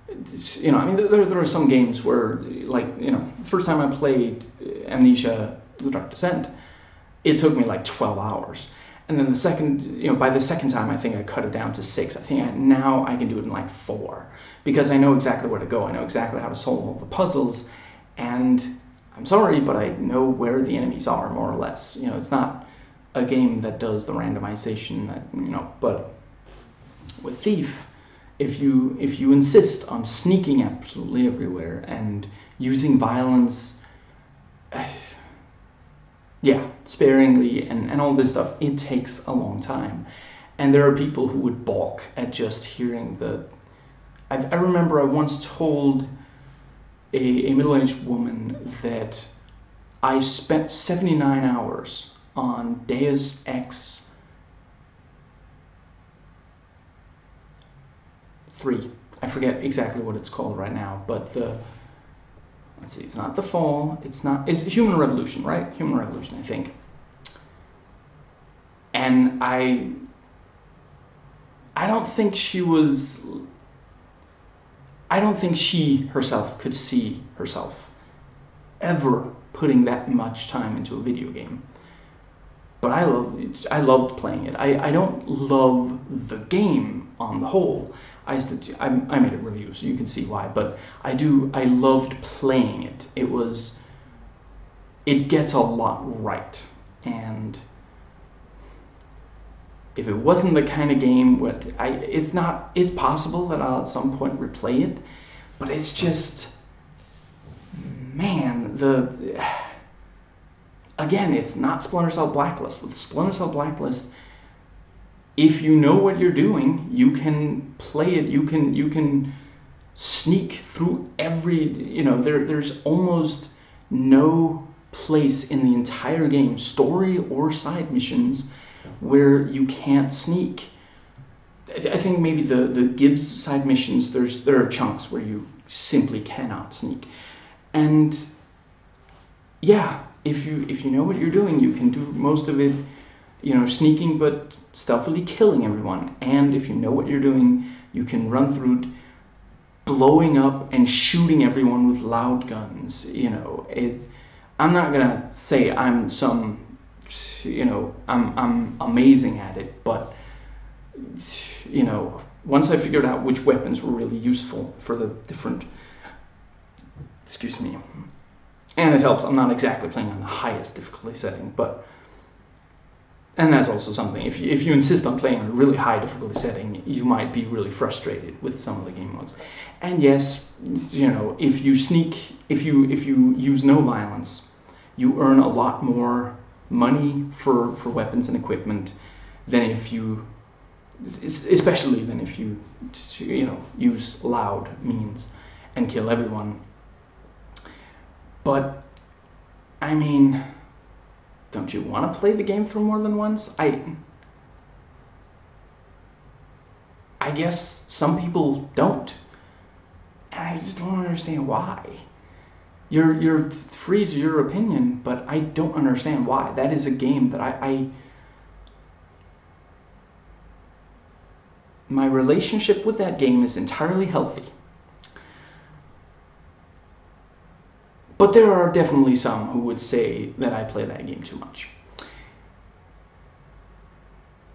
There are some games where, the first time I played Amnesia: The Dark Descent, it took me like 12 hours. And then by the second time, I think I cut it down to 6. I think now I can do it in like 4, because I know exactly where to go. I know exactly how to solve all the puzzles, and I'm sorry, but I know where the enemies are, more or less. It's not a game that does the randomization, but with Thief, if you insist on sneaking absolutely everywhere and using violence, sparingly and all this stuff, it takes a long time. And there are people who would balk at just hearing I remember I once told a middle-aged woman that I spent 79 hours on Deus Ex 3. I forget exactly what it's called right now, but let's see, it's not The Fall, it's Human Revolution, right? Human Revolution, I think. And I don't think she herself could see herself ever putting that much time into a video game. But I loved playing it. I don't love the game on the whole. I made a review, so you can see why. But I loved playing it. It gets a lot right. And if it wasn't the kind of game it's possible that I'll at some point replay it. But it's just, man, again, it's not Splinter Cell Blacklist. With Splinter Cell Blacklist, if you know what you're doing, you can play it. You can sneak through every. There's almost no place in the entire game, story or side missions, where you can't sneak. I think maybe the Gibbs side missions, there are chunks where you simply cannot sneak, and yeah. If you know what you're doing, you can do most of it, sneaking but stealthily killing everyone. And if you know what you're doing, you can run through blowing up and shooting everyone with loud guns. I'm not gonna say I'm I'm amazing at it, but once I figured out which weapons were really useful for the different, excuse me. And it helps, I'm not exactly playing on the highest difficulty setting, and that's also something, if you insist on playing on a really high difficulty setting, you might be really frustrated with some of the game modes. And yes, if you sneak, if you use no violence, you earn a lot more money for weapons and equipment than if you, especially than if you, use loud means and kill everyone. But, I mean, don't you want to play the game through more than once? I guess some people don't. And I just don't understand why. You're free to your opinion, but I don't understand why. That is a game that my relationship with that game is entirely healthy. But there are definitely some who would say that I play that game too much.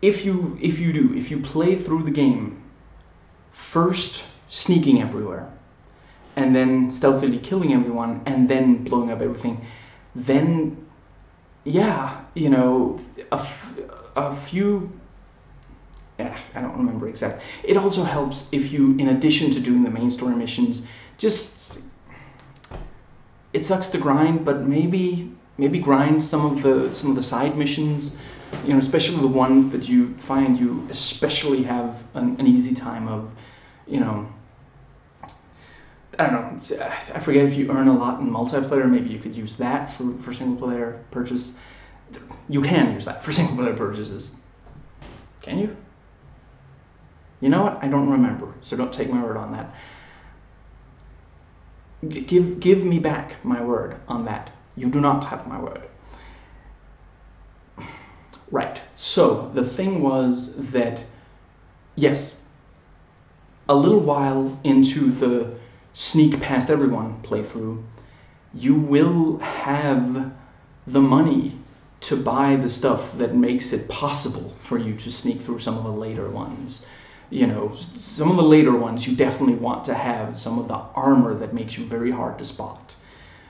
If you play through the game first sneaking everywhere, and then stealthily killing everyone, and then blowing up everything, then, yeah, you know, a few, I don't remember exactly. It also helps if you, in addition to doing the main story missions, just, it sucks to grind, but maybe grind some of the side missions, you know, especially the ones that you find you especially have an easy time of, you know. I don't know, I forget if you earn a lot in multiplayer, maybe you could use that for single player purchase. You can use that for single player purchases. Can you? You know what? I don't remember, so don't take my word on that. Give me back my word on that. You do not have my word. Right, so the thing was that, yes, a little while into the sneak past everyone playthrough, you will have the money to buy the stuff that makes it possible for you to sneak through some of the later ones. You know, some of the later ones you definitely want to have some of the armor that makes you very hard to spot,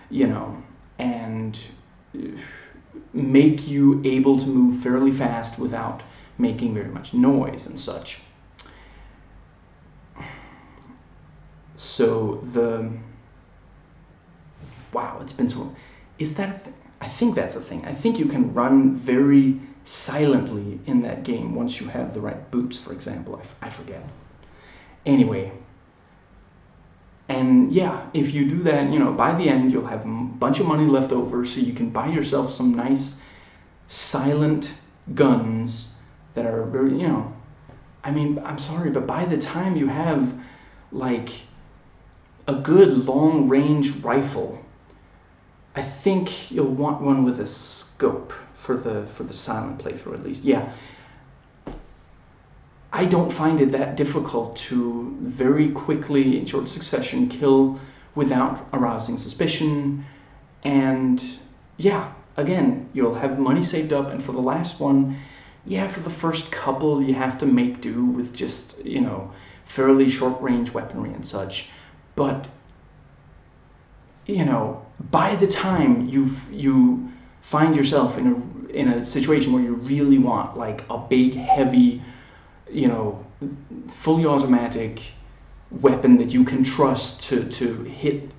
you know, and make you able to move fairly fast without making very much noise and such. So wow, it's been so, is that a thing? I think that's a thing. I think you can run very silently in that game once you have the right boots, for example. I forget. Anyway, and yeah, if you do that, you know, by the end you'll have a bunch of money left over, so you can buy yourself some nice silent guns that are very, you know, I mean, I'm sorry, but by the time you have like a good long range rifle, I think you'll want one with a scope for the silent playthrough, at least. Yeah, I don't find it that difficult to very quickly, in short succession, kill without arousing suspicion. And yeah, again, you'll have money saved up, and for the last one, yeah, for the first couple you have to make do with just, you know, fairly short range weaponry and such. But, you know, by the time you find yourself in a situation where you really want like a big, heavy, you know, fully automatic weapon that you can trust to hit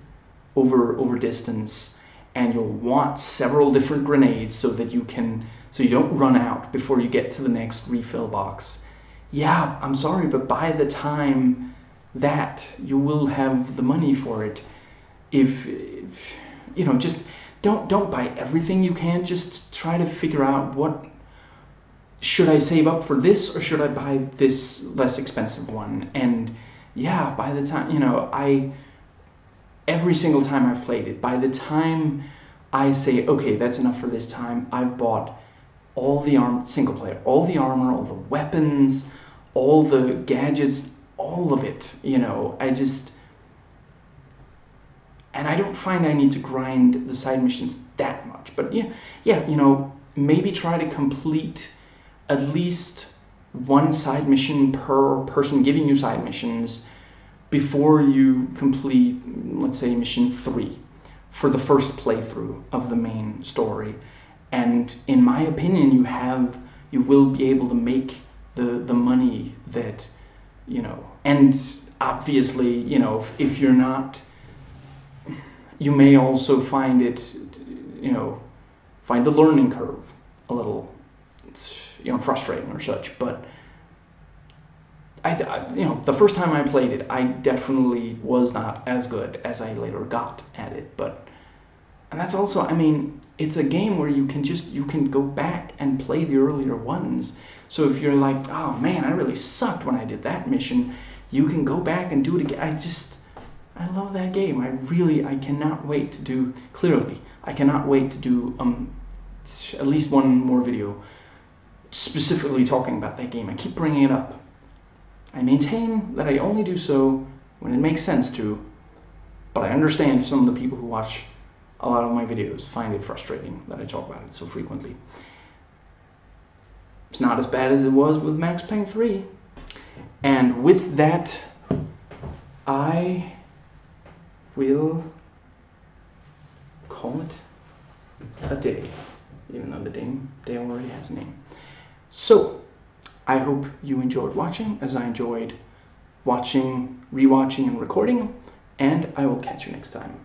over distance, and you'll want several different grenades so that you don't run out before you get to the next refill box. Yeah, I'm sorry, but by the time that you will have the money for it, if you know, just don't buy everything you can. Just try to figure out, what should I save up for this, or should I buy this less expensive one? And yeah, by the time, you know, every single time I've played it, by the time I say, okay, that's enough for this time, I've bought all the single player, all the armor, all the weapons, all the gadgets, all of it, you know. And I don't find I need to grind the side missions that much. But yeah, you know, maybe try to complete at least one side mission per person giving you side missions before you complete, let's say, mission 3 for the first playthrough of the main story. And in my opinion, you will be able to make the money that, you know. And obviously, you know, if you're not, you may also find it, you know, find the learning curve a little, you know, frustrating or such. But I, you know, the first time I played it, I definitely was not as good as I later got at it. But, and that's also, I mean, it's a game where you can go back and play the earlier ones. So if you're like, oh man, I really sucked when I did that mission, you can go back and do it again. I love that game. I cannot wait to do, clearly, I cannot wait to do at least one more video specifically talking about that game. I keep bringing it up. I maintain that I only do so when it makes sense to, but I understand if some of the people who watch a lot of my videos find it frustrating that I talk about it so frequently. It's not as bad as it was with Max Payne 3. And with that, I will call it a day, even though the day already has a name. So, I hope you enjoyed watching, as I enjoyed watching, rewatching, and recording, and I will catch you next time.